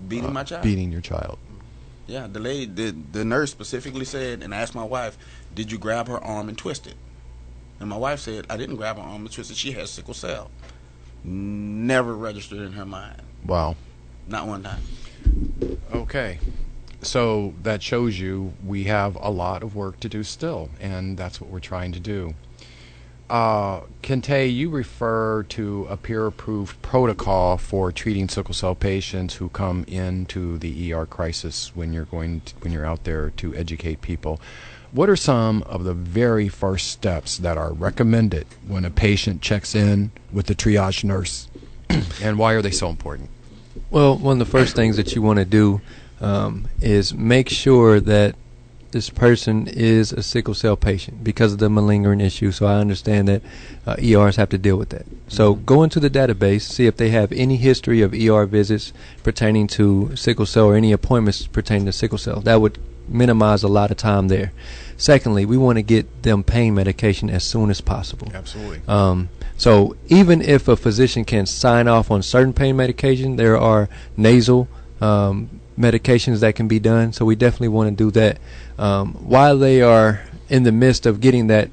beating my child. Beating your child. Yeah, the nurse specifically said and asked my wife, did you grab her arm and twist it? And my wife said, I didn't grab her arm and twist it. She has sickle cell. Never registered in her mind. Wow. Not one time. Okay. So that shows you we have a lot of work to do still, and that's what we're trying to do. Kente, you refer to a peer-approved protocol for treating sickle cell patients who come into the ER crisis when you're out there to educate people. What are some of the very first steps that are recommended when a patient checks in with the triage nurse, and why are they so important? Well, one of the first things that you want to do is make sure that this person is a sickle cell patient because of the malingering issue. So I understand that ERs have to deal with that. So go into the database, see if they have any history of ER visits pertaining to sickle cell or any appointments pertaining to sickle cell. That would minimize a lot of time there. Secondly, we want to get them pain medication as soon as possible. Absolutely. So even if a physician can sign off on certain pain medication, there are nasal medications that can be done. So we definitely want to do that. While they are in the midst of getting that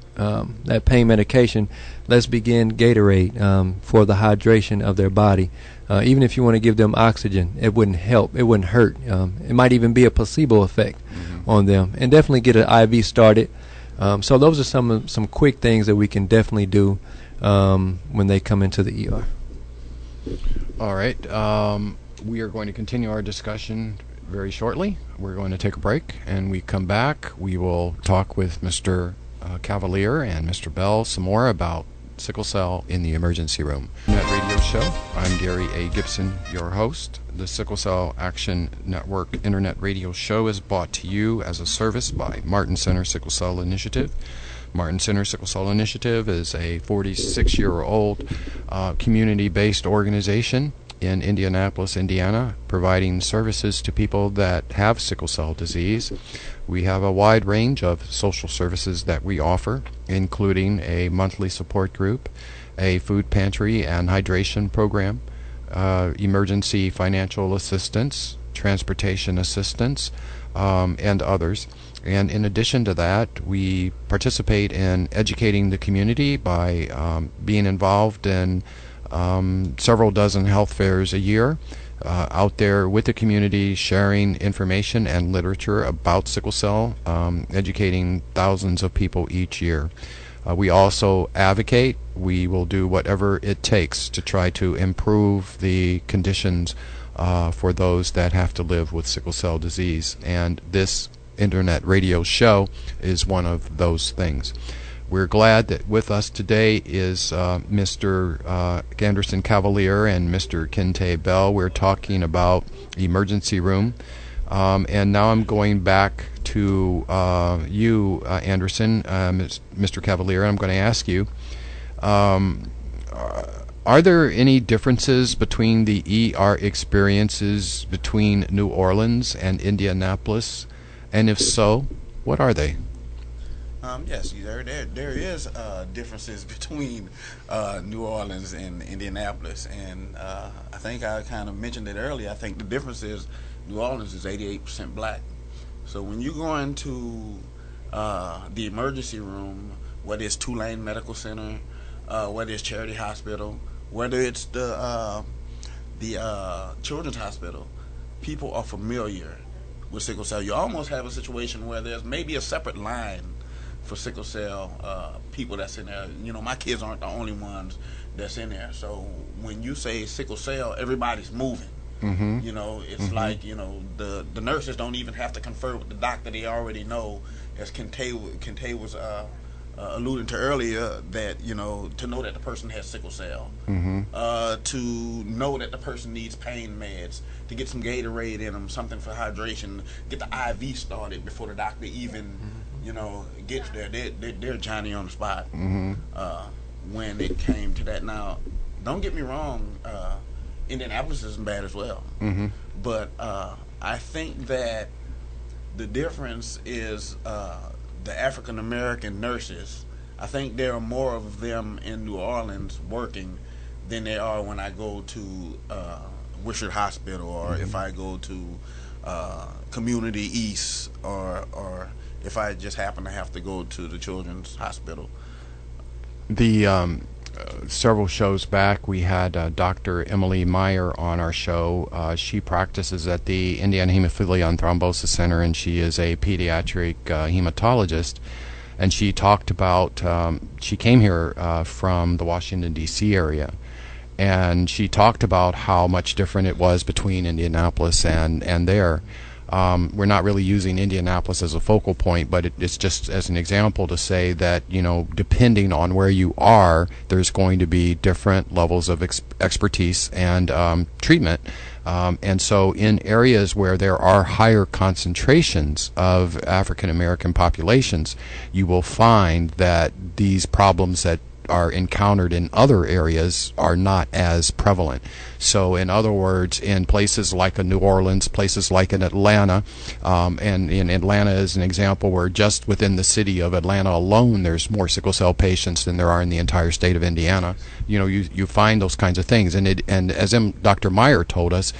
pain medication, let's begin Gatorade for the hydration of their body. Even if you want to give them oxygen, it wouldn't help. It wouldn't hurt. It might even be a placebo effect on them. And definitely get an IV started. So those are some quick things that we can definitely do when they come into the ER. All right. We are going to continue our discussion very shortly. We're going to take a break, and we come back. We will talk with Mr. Cavilear and Mr. Bell some more about sickle cell in the emergency room. Internet Radio Show. I'm Gary A. Gibson, your host. The Sickle Cell Action Network Internet Radio Show is brought to you as a service by Martin Center Sickle Cell Initiative. Martin Center Sickle Cell Initiative is a 46-year-old community-based organization in Indianapolis, Indiana, providing services to people that have sickle cell disease. We have a wide range of social services that we offer, including a monthly support group, a food pantry and hydration program, emergency financial assistance, transportation assistance, and others. And in addition to that, we participate in educating the community by being involved in several dozen health fairs a year, out there with the community, sharing information and literature about sickle cell, educating thousands of people each year. We also advocate. We will do whatever it takes to try to improve the conditions for those that have to live with sickle cell disease. And this internet radio show is one of those things. We're glad that with us today is Mr. Anderson Cavilear and Mr. Kente Bell. We're talking about emergency room. And now I'm going back to you, Anderson, Mr. Cavilear. I'm going to ask you, are there any differences between the ER experiences between New Orleans and Indianapolis? And if so, what are they? Yes, there is differences between New Orleans and Indianapolis, and I think I kind of mentioned it earlier. I think the difference is New Orleans is 88% black. So when you go into the emergency room, whether it's Tulane Medical Center, whether it's Charity Hospital, whether it's the Children's Hospital, people are familiar with sickle cell. You almost have a situation where there's maybe a separate line for sickle cell people that's in there. You know, my kids aren't the only ones that's in there. So when you say sickle cell, everybody's moving. Mm-hmm. You know, it's like, you know, the nurses don't even have to confer with the doctor. They already know, as Kente was alluding to earlier, that, you know, to know that the person has sickle cell, to know that the person needs pain meds, to get some Gatorade in them, something for hydration, get the IV started before the doctor even, you know, gets there. They're Johnny on the spot when it came to that. Now, don't get me wrong, Indianapolis isn't bad as well. But I think that the difference is the African American nurses. I think there are more of them in New Orleans working than there are when I go to Wishart Hospital, or if I go to Community East, or if I just happen to have to go to the Children's Hospital. The several shows back, we had Dr. Emily Meyer on our show. She practices at the Indiana Hemophilia and Thrombosis Center, and she is a pediatric hematologist. And she talked about, she came here from the Washington, D.C. area, and she talked about how much different it was between Indianapolis and there. We're not really using Indianapolis as a focal point, but it's just as an example to say that, depending on where you are, there's going to be different levels of expertise and treatment. And so in areas where there are higher concentrations of African American populations, you will find that these problems that are encountered in other areas are not as prevalent. So in other words, in places like New Orleans, places like in Atlanta, and in Atlanta is an example where just within the city of Atlanta alone there's more sickle cell patients than there are in the entire state of Indiana. You find those kinds of things, and as Dr. Meyer told us,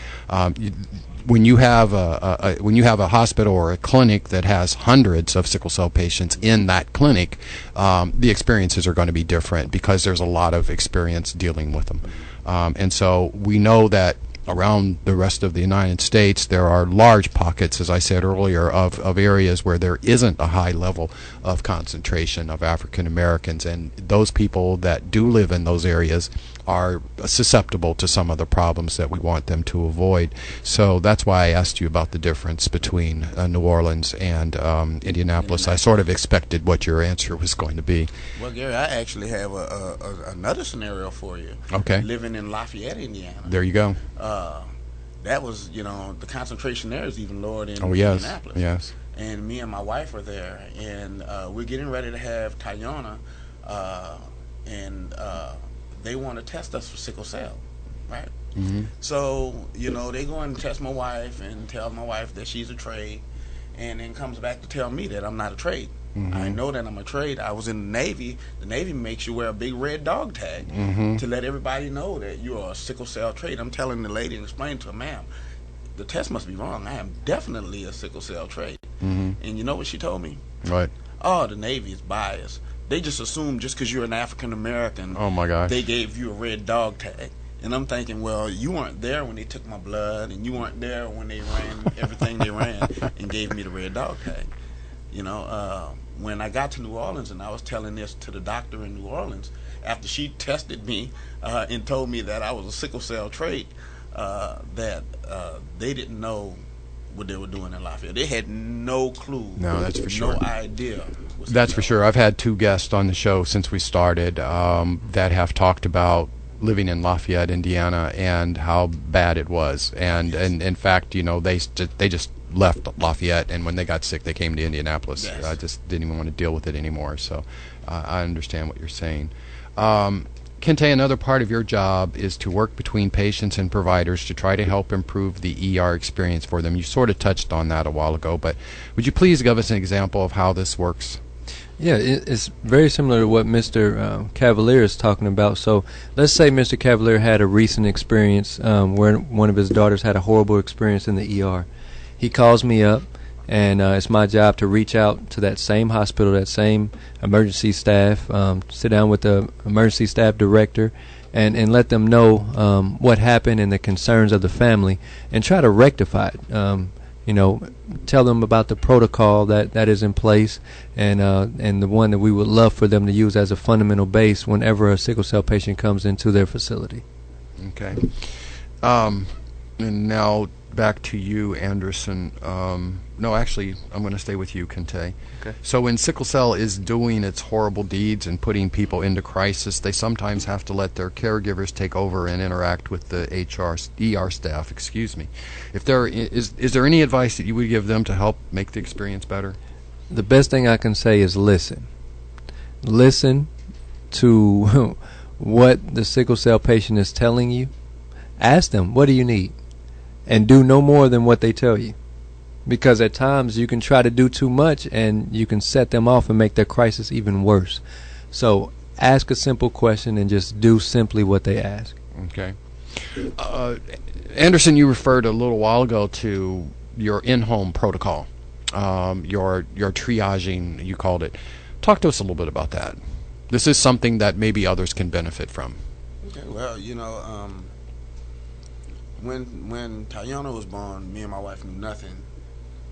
when you have a hospital or a clinic that has hundreds of sickle cell patients in that clinic, the experiences are going to be different because there's a lot of experience dealing with them. And so we know that around the rest of the United States there are large pockets, as I said earlier, of areas where there isn't a high level of concentration of African Americans, and those people that do live in those areas are susceptible to some of the problems that we want them to avoid. So that's why I asked you about the difference between New Orleans and Indianapolis. I sort of expected what your answer was going to be. Well, Gary, I actually have another scenario for you. Okay. Living in Lafayette, Indiana. There you go. That was, the concentration there is even lower than yes. Indianapolis. Yes. And me and my wife are there, and we're getting ready to have Tayana, and they want to test us for sickle cell, right? Mm-hmm. So, they go and test my wife and tell my wife that she's a trade, and then comes back to tell me that I'm not a trade. Mm-hmm. I know that I'm a trade. I was in the Navy. The Navy makes you wear a big red dog tag to let everybody know that you are a sickle cell trade. I'm telling the lady and explaining to her, ma'am, the test must be wrong. I am definitely a sickle cell trade. Mm-hmm. And you know what she told me? Right. Oh, the Navy is biased. They just assume just because you're an African American, oh my gosh, they gave you a red dog tag. And I'm thinking, well, you weren't there when they took my blood, and you weren't there when they ran everything they ran and gave me the red dog tag. When I got to New Orleans and I was telling this to the doctor in New Orleans, after she tested me and told me that I was a sickle cell trait, that they didn't know what they were doing in Lafayette. They had no clue. No, that's for sure. No idea. That's for sure. I've had 2 guests on the show since we started that have talked about living in Lafayette, Indiana, and how bad it was. And in fact, they just left Lafayette, and when they got sick, they came to Indianapolis. Yes. I just didn't even want to deal with it anymore. So I understand what you're saying. Kente, another part of your job is to work between patients and providers to try to help improve the ER experience for them. You sort of touched on that a while ago, but would you please give us an example of how this works? Yeah, it's very similar to what Mr. Cavilear is talking about. So let's say Mr. Cavilear had a recent experience where one of his daughters had a horrible experience in the ER. He calls me up, and it's my job to reach out to that same hospital, that same emergency staff, sit down with the emergency staff director, and let them know what happened and the concerns of the family, and try to rectify it. Tell them about the protocol that is in place, and the one that we would love for them to use as a fundamental base whenever a sickle cell patient comes into their facility. Okay. And now back to you, Anderson. No, actually, I'm going to stay with you, Kente. Okay. So when sickle cell is doing its horrible deeds and putting people into crisis, they sometimes have to let their caregivers take over and interact with the ER staff. If there is there any advice that you would give them to help make the experience better? The best thing I can say is listen. Listen to what the sickle cell patient is telling you. Ask them, what do you need? And do no more than what they tell you. Because at times you can try to do too much and you can set them off and make their crisis even worse. So ask a simple question and just do simply what they ask. Okay. Anderson, you referred a little while ago to your in-home protocol, your triaging, you called it. Talk to us a little bit about that. This is something that maybe others can benefit from. Okay, well, when Tayana was born, me and my wife knew nothing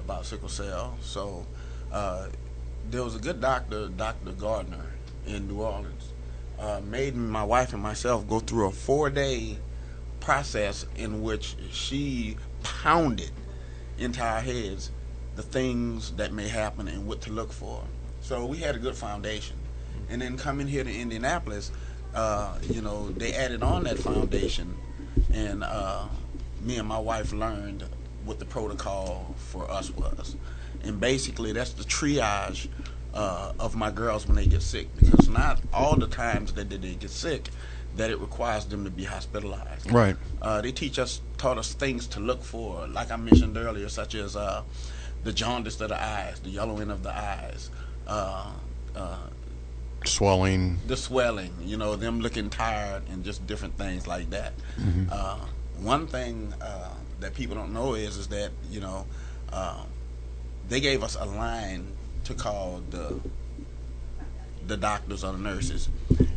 about sickle cell. So there was a good doctor, Dr. Gardner, in New Orleans, made my wife and myself go through a 4-day process in which she pounded into our heads the things that may happen and what to look for. So we had a good foundation. And then coming here to Indianapolis, they added on that foundation, and me and my wife learned what the protocol for us was. And basically that's the triage of my girls when they get sick, because not all the times that they get sick that it requires them to be hospitalized. Right. They taught us things to look for, like I mentioned earlier, such as the jaundice of the eyes, the yellowing of the eyes, swelling, the swelling, them looking tired, and just different things like that. One thing that people don't know is that they gave us a line to call the doctors or the nurses,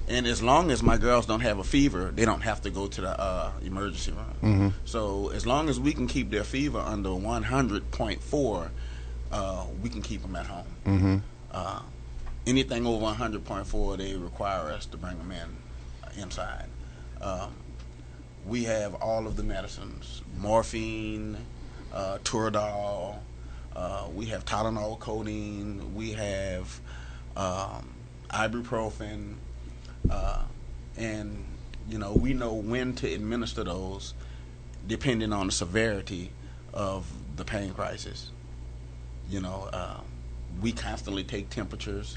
and as long as my girls don't have a fever, they don't have to go to the emergency room. So as long as we can keep their fever under 100.4, we can keep them at home. Anything over 100.4, they require us to bring them inside. We have all of the medicines: morphine, Toradol. We have Tylenol, codeine. We have ibuprofen, and we know when to administer those depending on the severity of the pain crisis. We constantly take temperatures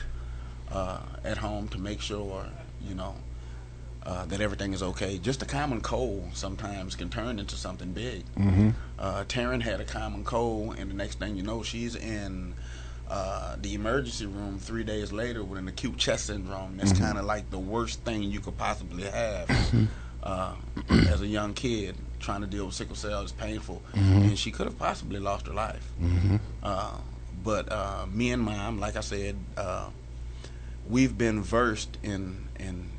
at home to make sure that everything is okay. Just a common cold sometimes can turn into something big. Taryn had a common cold, and the next thing you know, she's in the emergency room 3 days later with an acute chest syndrome. That's kind of like the worst thing you could possibly have as a young kid. Trying to deal with sickle cell is painful, and she could have possibly lost her life. But me and Mom, like I said, we've been versed in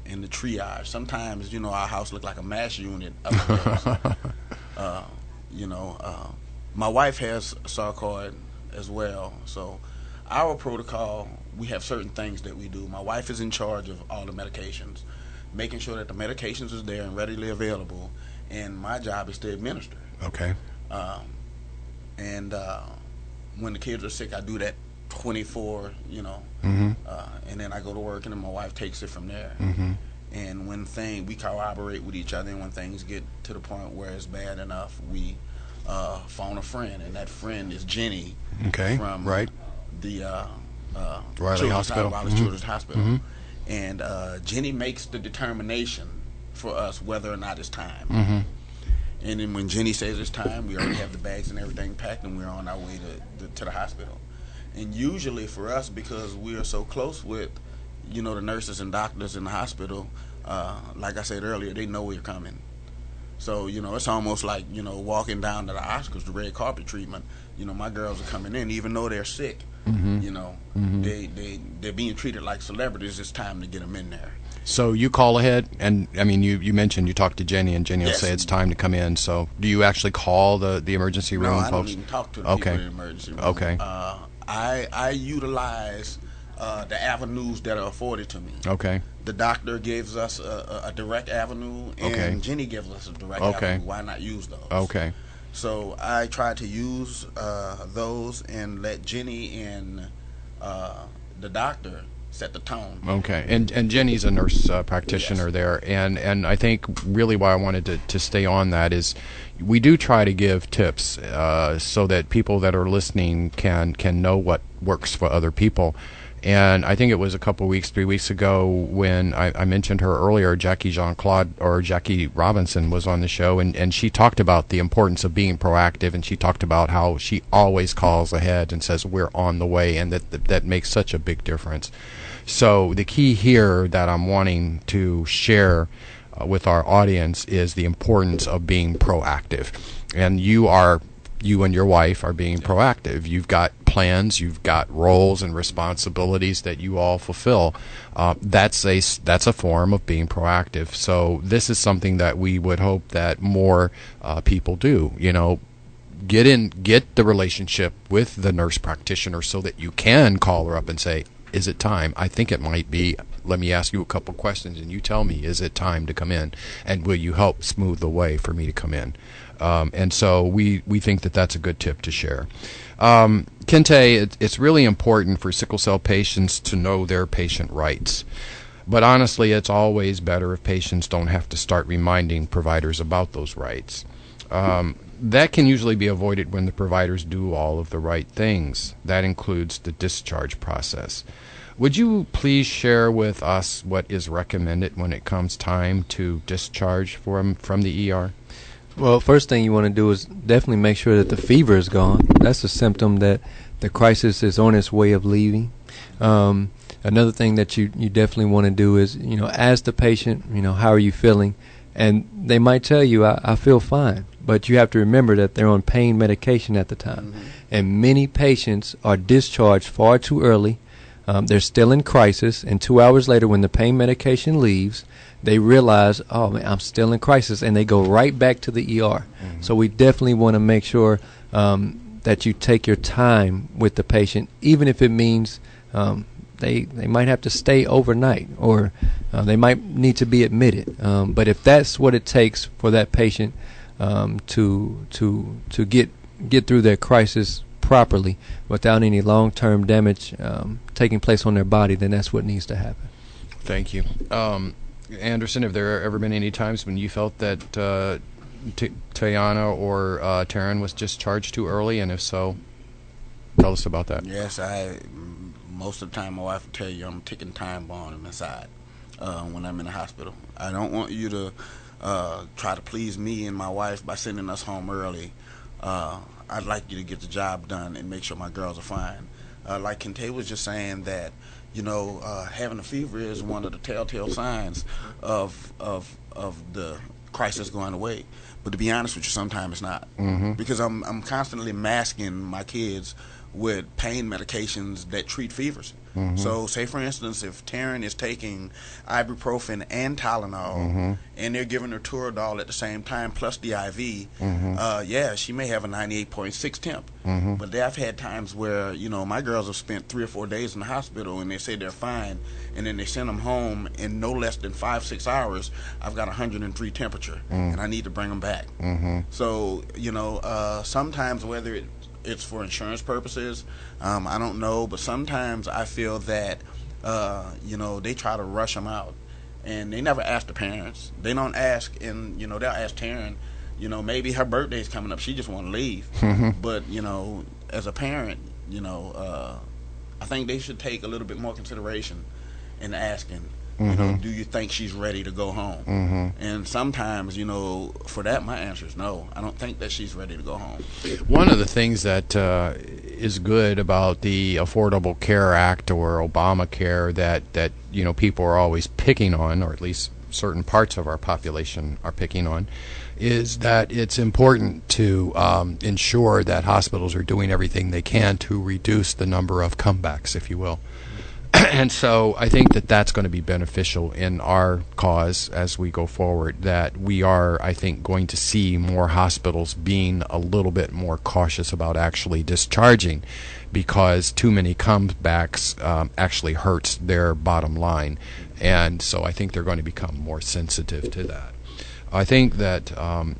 the triage. Sometimes, our house looked like a mass unit upstairs. My wife has sarcoid as well, so our protocol, we have certain things that we do. My wife is in charge of all the medications, making sure that the medications is there and readily available, and my job is to administer. Okay. And when the kids are sick, I do that 24, and then I go to work, and then my wife takes it from there. And when we corroborate with each other, and when things get to the point where it's bad enough, we phone a friend, and that friend is Jenny. Okay. From the Riley Hospital. Children's Hospital. And Jenny makes the determination for us whether or not it's time. And then when Jenny says it's time, we already have the bags and everything packed, and we're on our way to the hospital. And usually for us, because we are so close with, the nurses and doctors in the hospital, like I said earlier, they know we're coming. So, it's almost like, walking down to the Oscars, the red carpet treatment. My girls are coming in, even though they're sick. They're being treated like celebrities. It's time to get them in there. So you call ahead, and I mean, you mentioned you talked to Jenny, and Jenny will say it's time to come in. So do you actually call the emergency room folks? No, I don't even talk to the people in the emergency room. Okay. I utilize the avenues that are afforded to me. Okay. The doctor gives us a direct avenue, and Jenny gives us a direct avenue. Why not use those? Okay. So I try to use those and let Jenny and the doctor set the tone. Okay. And Jenny's a nurse practitioner there, and I think really why I wanted to stay on that is we do try to give tips so that people that are listening can know what works for other people. And I think it was 3 weeks ago when I mentioned her earlier, Jackie Jean-Claude, or Jackie Robinson, was on the show, and she talked about the importance of being proactive, and she talked about how she always calls ahead and says we're on the way, and that makes such a big difference. So the key here that I'm wanting to share with our audience is the importance of being proactive. And you and your wife are being proactive. You've got plans, you've got roles and responsibilities that you all fulfill. That's a form of being proactive. So this is something that we would hope that more people do. Get the relationship with the nurse practitioner so that you can call her up and say, is it time? I think it might be. Let me ask you a couple questions, and you tell me, is it time to come in? And will you help smooth the way for me to come in? And so we think that that's a good tip to share. Kente, it's really important for sickle cell patients to know their patient rights. But honestly, it's always better if patients don't have to start reminding providers about those rights. That can usually be avoided when the providers do all of the right things. That includes the discharge process. Would you please share with us what is recommended when it comes time to discharge from the ER? Well, first thing you want to do is definitely make sure that the fever is gone. That's a symptom that the crisis is on its way of leaving. Another thing that you definitely want to do is, ask the patient, how are you feeling? And they might tell you, I feel fine. But you have to remember that they're on pain medication at the time. Mm-hmm. And many patients are discharged far too early. They're still in crisis, and 2 hours later when the pain medication leaves, they realize, oh, man, I'm still in crisis, and they go right back to the ER. Mm-hmm. So we definitely want to make sure that you take your time with the patient, even if it means they might have to stay overnight, or they might need to be admitted. But if that's what it takes for that patient to get through their crisis properly without any long-term damage taking place on their body, then that's what needs to happen. Thank you. Anderson, have there ever been any times when you felt that Tayana or Taryn was discharged too early, and if so, tell us about that. Yes, most of the time my wife will tell you I'm ticking time bomb on the side when I'm in the hospital. I don't want you to try to please me and my wife by sending us home early. I'd like you to get the job done and make sure my girls are fine. Like Kente was just saying that, having a fever is one of the telltale signs of the crisis going away. But to be honest with you, sometimes it's not. Mm-hmm. Because I'm constantly masking my kids with pain medications that treat fevers. Mm-hmm. So, say for instance, if Taryn is taking ibuprofen and Tylenol, mm-hmm. and they're giving her Toradol at the same time plus the IV, mm-hmm. She may have a 98.6 temp. Mm-hmm. But I've had times where, my girls have spent 3 or 4 days in the hospital and they say they're fine, and then they send them home in no less than 5-6 hours. I've got 103 temperature, and I need to bring them back. Mm-hmm. So, sometimes whether it's for insurance purposes, I don't know, but sometimes I feel that they try to rush them out, and they never ask the parents. They don't ask, and they'll ask Taryn, maybe her birthday's coming up, she just want to leave. Mm-hmm. But as a parent, I think they should take a little bit more consideration in asking, mm-hmm. Do you think she's ready to go home? Mm-hmm. And sometimes, for that, my answer is no. I don't think that she's ready to go home. One of the things that is good about the Affordable Care Act or Obamacare that people are always picking on, or at least certain parts of our population are picking on, is that it's important to ensure that hospitals are doing everything they can to reduce the number of comebacks, if you will. And so I think that that's going to be beneficial in our cause as we go forward, that we are, I think, going to see more hospitals being a little bit more cautious about actually discharging, because too many comebacks actually hurts their bottom line. And so I think they're going to become more sensitive to that. I think that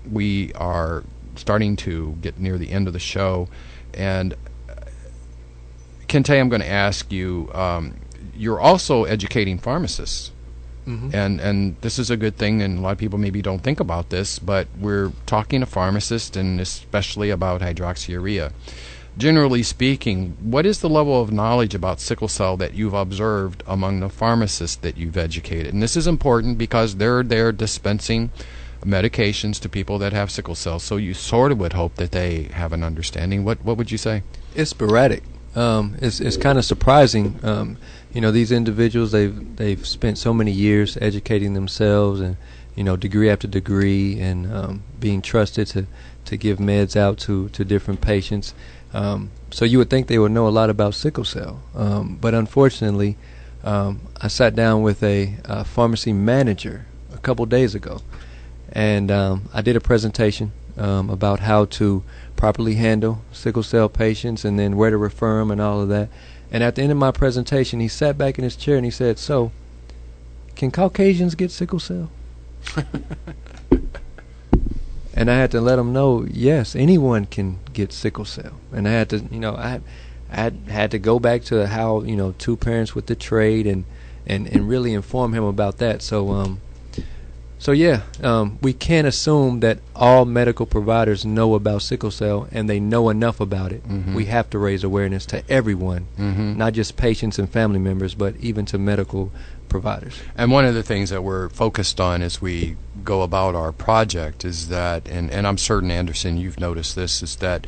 we are starting to get near the end of the show. And Kente, I'm going to ask you, you're also educating pharmacists. Mm-hmm. And this is a good thing, and a lot of people maybe don't think about this, but we're talking to pharmacists, and especially about hydroxyurea. Generally speaking, what is the level of knowledge about sickle cell that you've observed among the pharmacists that you've educated? And this is important because they're dispensing medications to people that have sickle cell, so you sort of would hope that they have an understanding. What would you say? It's sporadic. It's kind of surprising. These individuals, they've spent so many years educating themselves, and degree after degree, and being trusted to give meds out to different patients. So you would think they would know a lot about sickle cell, but unfortunately, I sat down with a pharmacy manager a couple days ago, and I did a presentation about how to properly handle sickle cell patients, and then where to refer them and all of that. And at the end of my presentation, he sat back in his chair and he said, "So, can Caucasians get sickle cell?" And I had to let him know, yes, anyone can get sickle cell. And I had to, I had to go back to how, two parents with the trade and really inform him about that. So we can't assume that all medical providers know about sickle cell and they know enough about it. Mm-hmm. We have to raise awareness to everyone, not just patients and family members, but even to medical providers. And one of the things that we're focused on as we go about our project is that, and I'm certain, Anderson, you've noticed this, is that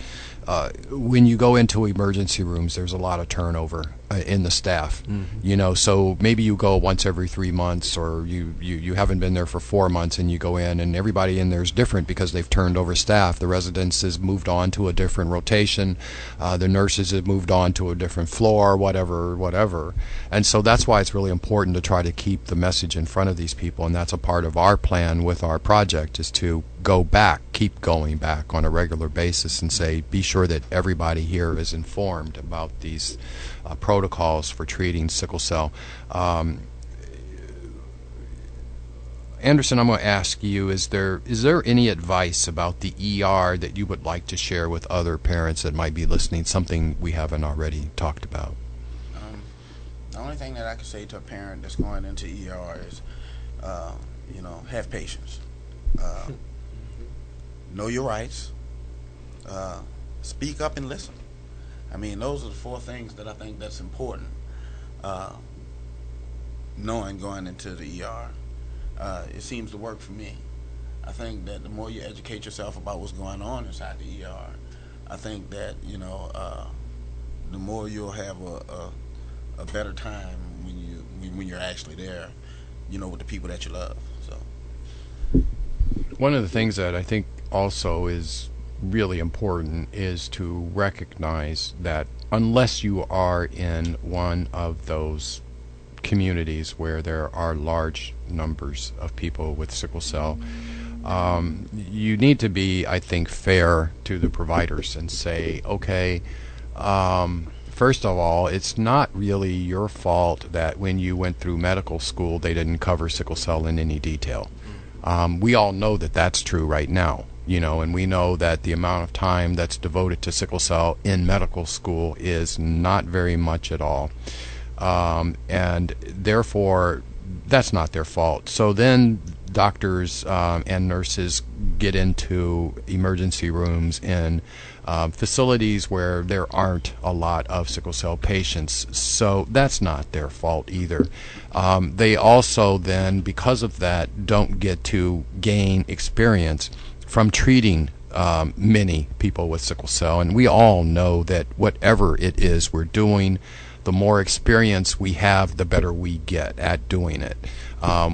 when you go into emergency rooms, there's a lot of turnover in the staff. So maybe you go once every 3 months, or you haven't been there for 4 months, and you go in, and everybody in there is different because they've turned over staff. The residents has moved on to a different rotation, the nurses have moved on to a different floor, whatever. And so that's why it's really important to try to keep the message in front of these people, and that's a part of our plan with our project, is to go back, keep going back on a regular basis and say, be sure that everybody here is informed about these protocols for treating sickle cell. Anderson, I'm going to ask you, is there any advice about the ER that you would like to share with other parents that might be listening, something we haven't already talked about? The only thing that I can say to a parent that's going into ER is, have patience. Know your rights. Speak up and listen. I mean, those are the 4 things that I think that's important. Knowing going into the ER, it seems to work for me. I think that the more you educate yourself about what's going on inside the ER, I think that the more you'll have a better time when you're actually there, with the people that you love. So, one of the things that I think also is really important is to recognize that unless you are in one of those communities where there are large numbers of people with sickle cell, you need to be, I think, fair to the providers and say, okay, first of all, it's not really your fault that when you went through medical school they didn't cover sickle cell in any detail. We all know that that's true right now, and we know that the amount of time that's devoted to sickle cell in medical school is not very much at all. And therefore, that's not their fault. So then doctors and nurses get into emergency rooms in facilities where there aren't a lot of sickle cell patients. So that's not their fault either. They also then, because of that, don't get to gain experience from treating many people with sickle cell. And we all know that whatever it is we're doing, the more experience we have, the better we get at doing it.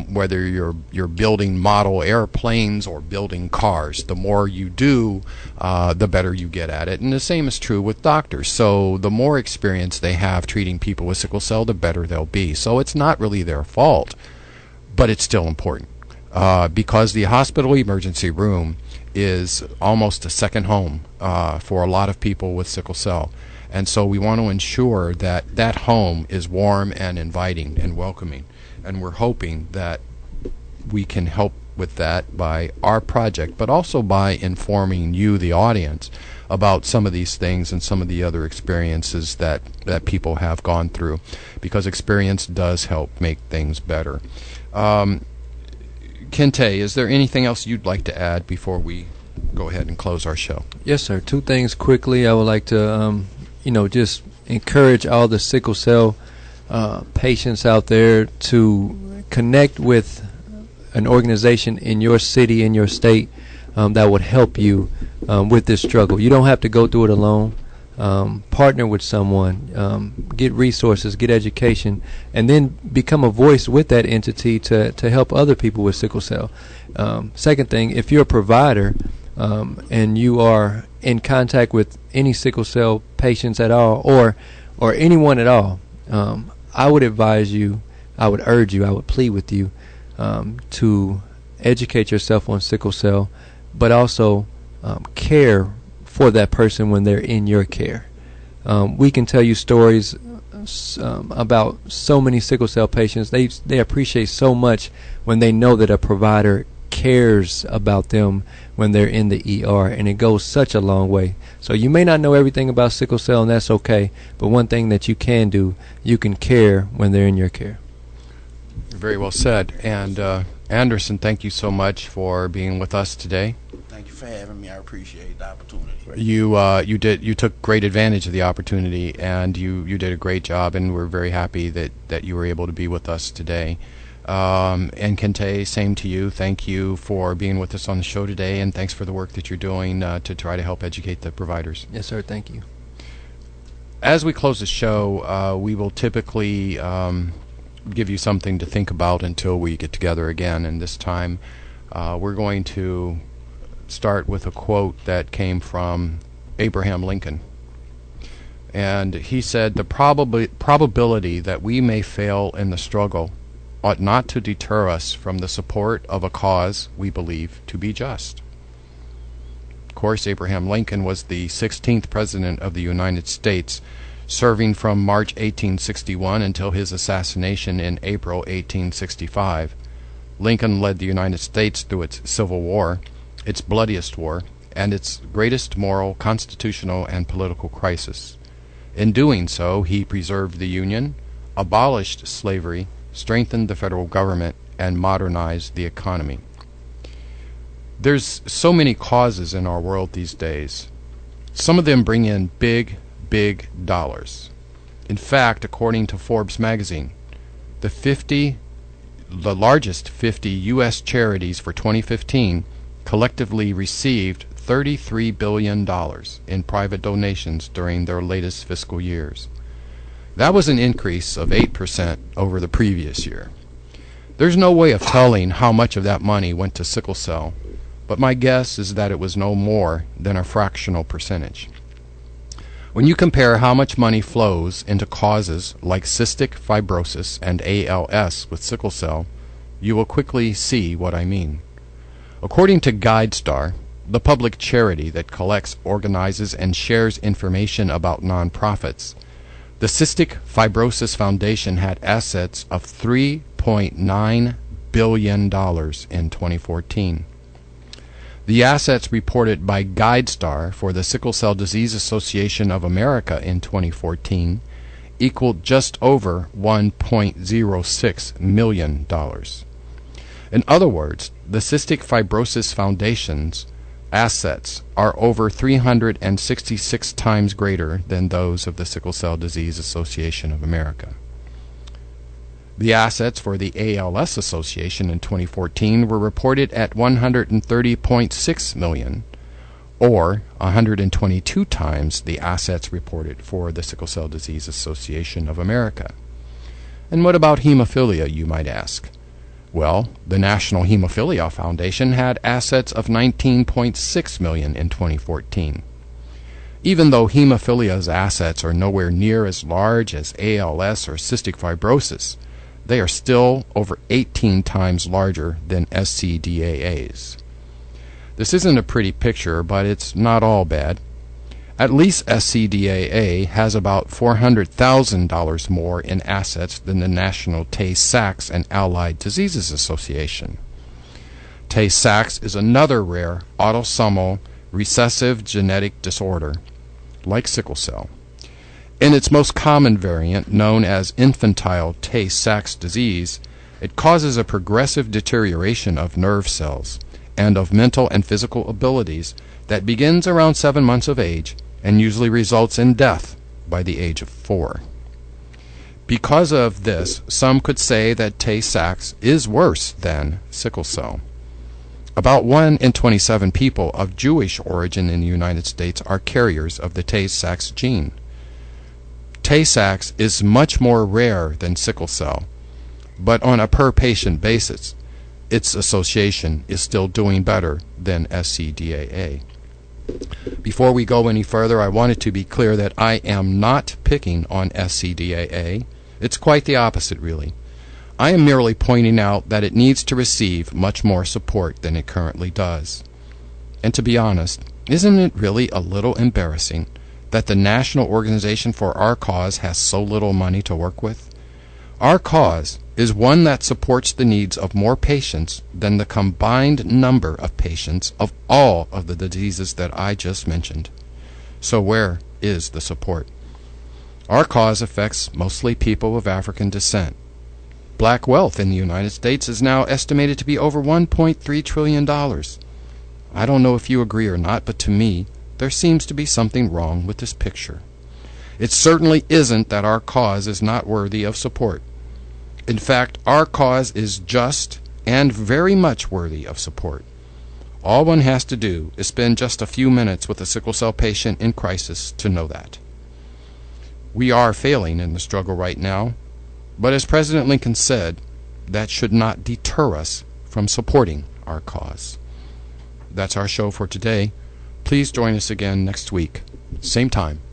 Whether you're building model airplanes or building cars, the more you do, the better you get at it. And the same is true with doctors. So the more experience they have treating people with sickle cell, the better they'll be. So it's not really their fault, but it's still important. Because the hospital emergency room is almost a second home for a lot of people with sickle cell. And so we want to ensure that that home is warm and inviting and welcoming. And we're hoping that we can help with that by our project, but also by informing you, the audience, about some of these things and some of the other experiences that people have gone through, because experience does help make things better. Kente, is there anything else you'd like to add before we go ahead and close our show? Yes, sir. 2 things quickly. I would like to just encourage all the sickle cell patients out there to connect with an organization in your city, in your state, that would help you with this struggle. You don't have to go through it alone. Partner with someone, get resources, get education, and then become a voice with that entity to help other people with sickle cell. Second thing, if you're a provider and you are in contact with any sickle cell patients at all, or anyone at all, I would advise you, I would urge you, I would plead with you to educate yourself on sickle cell, but also care for that person when they're in your care. We can tell you stories about so many sickle cell patients. They appreciate so much when they know that a provider cares about them when they're in the ER, and it goes such a long way. So you may not know everything about sickle cell, and that's okay, but one thing that you can do, you can care when they're in your care. Very well said. And Anderson, thank you so much for being with us today. Thank you for having me. I appreciate the opportunity. You took great advantage of the opportunity, and you did a great job, and we're very happy that you were able to be with us today. And Kente, same to you. Thank you for being with us on the show today, and thanks for the work that you're doing to try to help educate the providers. Yes, sir. Thank you. As we close the show, we will typically give you something to think about until we get together again, and this time we're going to start with a quote that came from Abraham Lincoln. And he said, "The probability that we may fail in the struggle ought not to deter us from the support of a cause we believe to be just." Of course, Abraham Lincoln was the 16th President of the United States, serving from March 1861 until his assassination in April 1865. Lincoln led the United States through its Civil War, its bloodiest war, and its greatest moral, constitutional, and political crisis. In doing so, he preserved the Union, abolished slavery, strengthened the federal government, and modernized the economy. There's so many causes in our world these days. Some of them bring in big dollars. In fact, according to Forbes magazine, the largest 50 U.S. charities for 2015 collectively received $33 billion in private donations during their latest fiscal years. That was an increase of 8% over the previous year. There's no way of telling how much of that money went to sickle cell, but my guess is that it was no more than a fractional percentage. When you compare how much money flows into causes like cystic fibrosis and ALS with sickle cell, you will quickly see what I mean. According to GuideStar, the public charity that collects, organizes, and shares information about nonprofits, the Cystic Fibrosis Foundation had assets of $3.9 billion in 2014. The assets reported by GuideStar for the Sickle Cell Disease Association of America in 2014 equaled just over $1.06 million. In other words, the Cystic Fibrosis Foundation's assets are over 366 times greater than those of the Sickle Cell Disease Association of America. The assets for the ALS Association in 2014 were reported at $130.6 million, or 122 times the assets reported for the Sickle Cell Disease Association of America. And what about hemophilia, you might ask? Well, the National Hemophilia Foundation had assets of $19.6 million in 2014. Even though hemophilia's assets are nowhere near as large as ALS or cystic fibrosis, they are still over 18 times larger than SCDAA's. This isn't a pretty picture, but it's not all bad. At least SCDAA has about $400,000 more in assets than the National Tay-Sachs and Allied Diseases Association. Tay-Sachs is another rare autosomal recessive genetic disorder, like sickle cell. In its most common variant, known as infantile Tay-Sachs disease, it causes a progressive deterioration of nerve cells and of mental and physical abilities that begins around 7 months of age and usually results in death by the age of 4. Because of this, some could say that Tay-Sachs is worse than sickle cell. About 1 in 27 people of Jewish origin in the United States are carriers of the Tay-Sachs gene. Tay-Sachs is much more rare than sickle cell, but on a per-patient basis, its association is still doing better than SCDAA. Before we go any further, I wanted to be clear that I am not picking on SCDAA. It's quite the opposite, really. I am merely pointing out that it needs to receive much more support than it currently does. And to be honest, isn't it really a little embarrassing that the National Organization for Our Cause has so little money to work with? Our cause is one that supports the needs of more patients than the combined number of patients of all of the diseases that I just mentioned. So where is the support? Our cause affects mostly people of African descent. Black wealth in the United States is now estimated to be over $1.3 trillion. I don't know if you agree or not, but to me, there seems to be something wrong with this picture. It certainly isn't that our cause is not worthy of support. In fact, our cause is just and very much worthy of support. All one has to do is spend just a few minutes with a sickle cell patient in crisis to know that. We are failing in the struggle right now, but as President Lincoln said, that should not deter us from supporting our cause. That's our show for today. Please join us again next week, same time.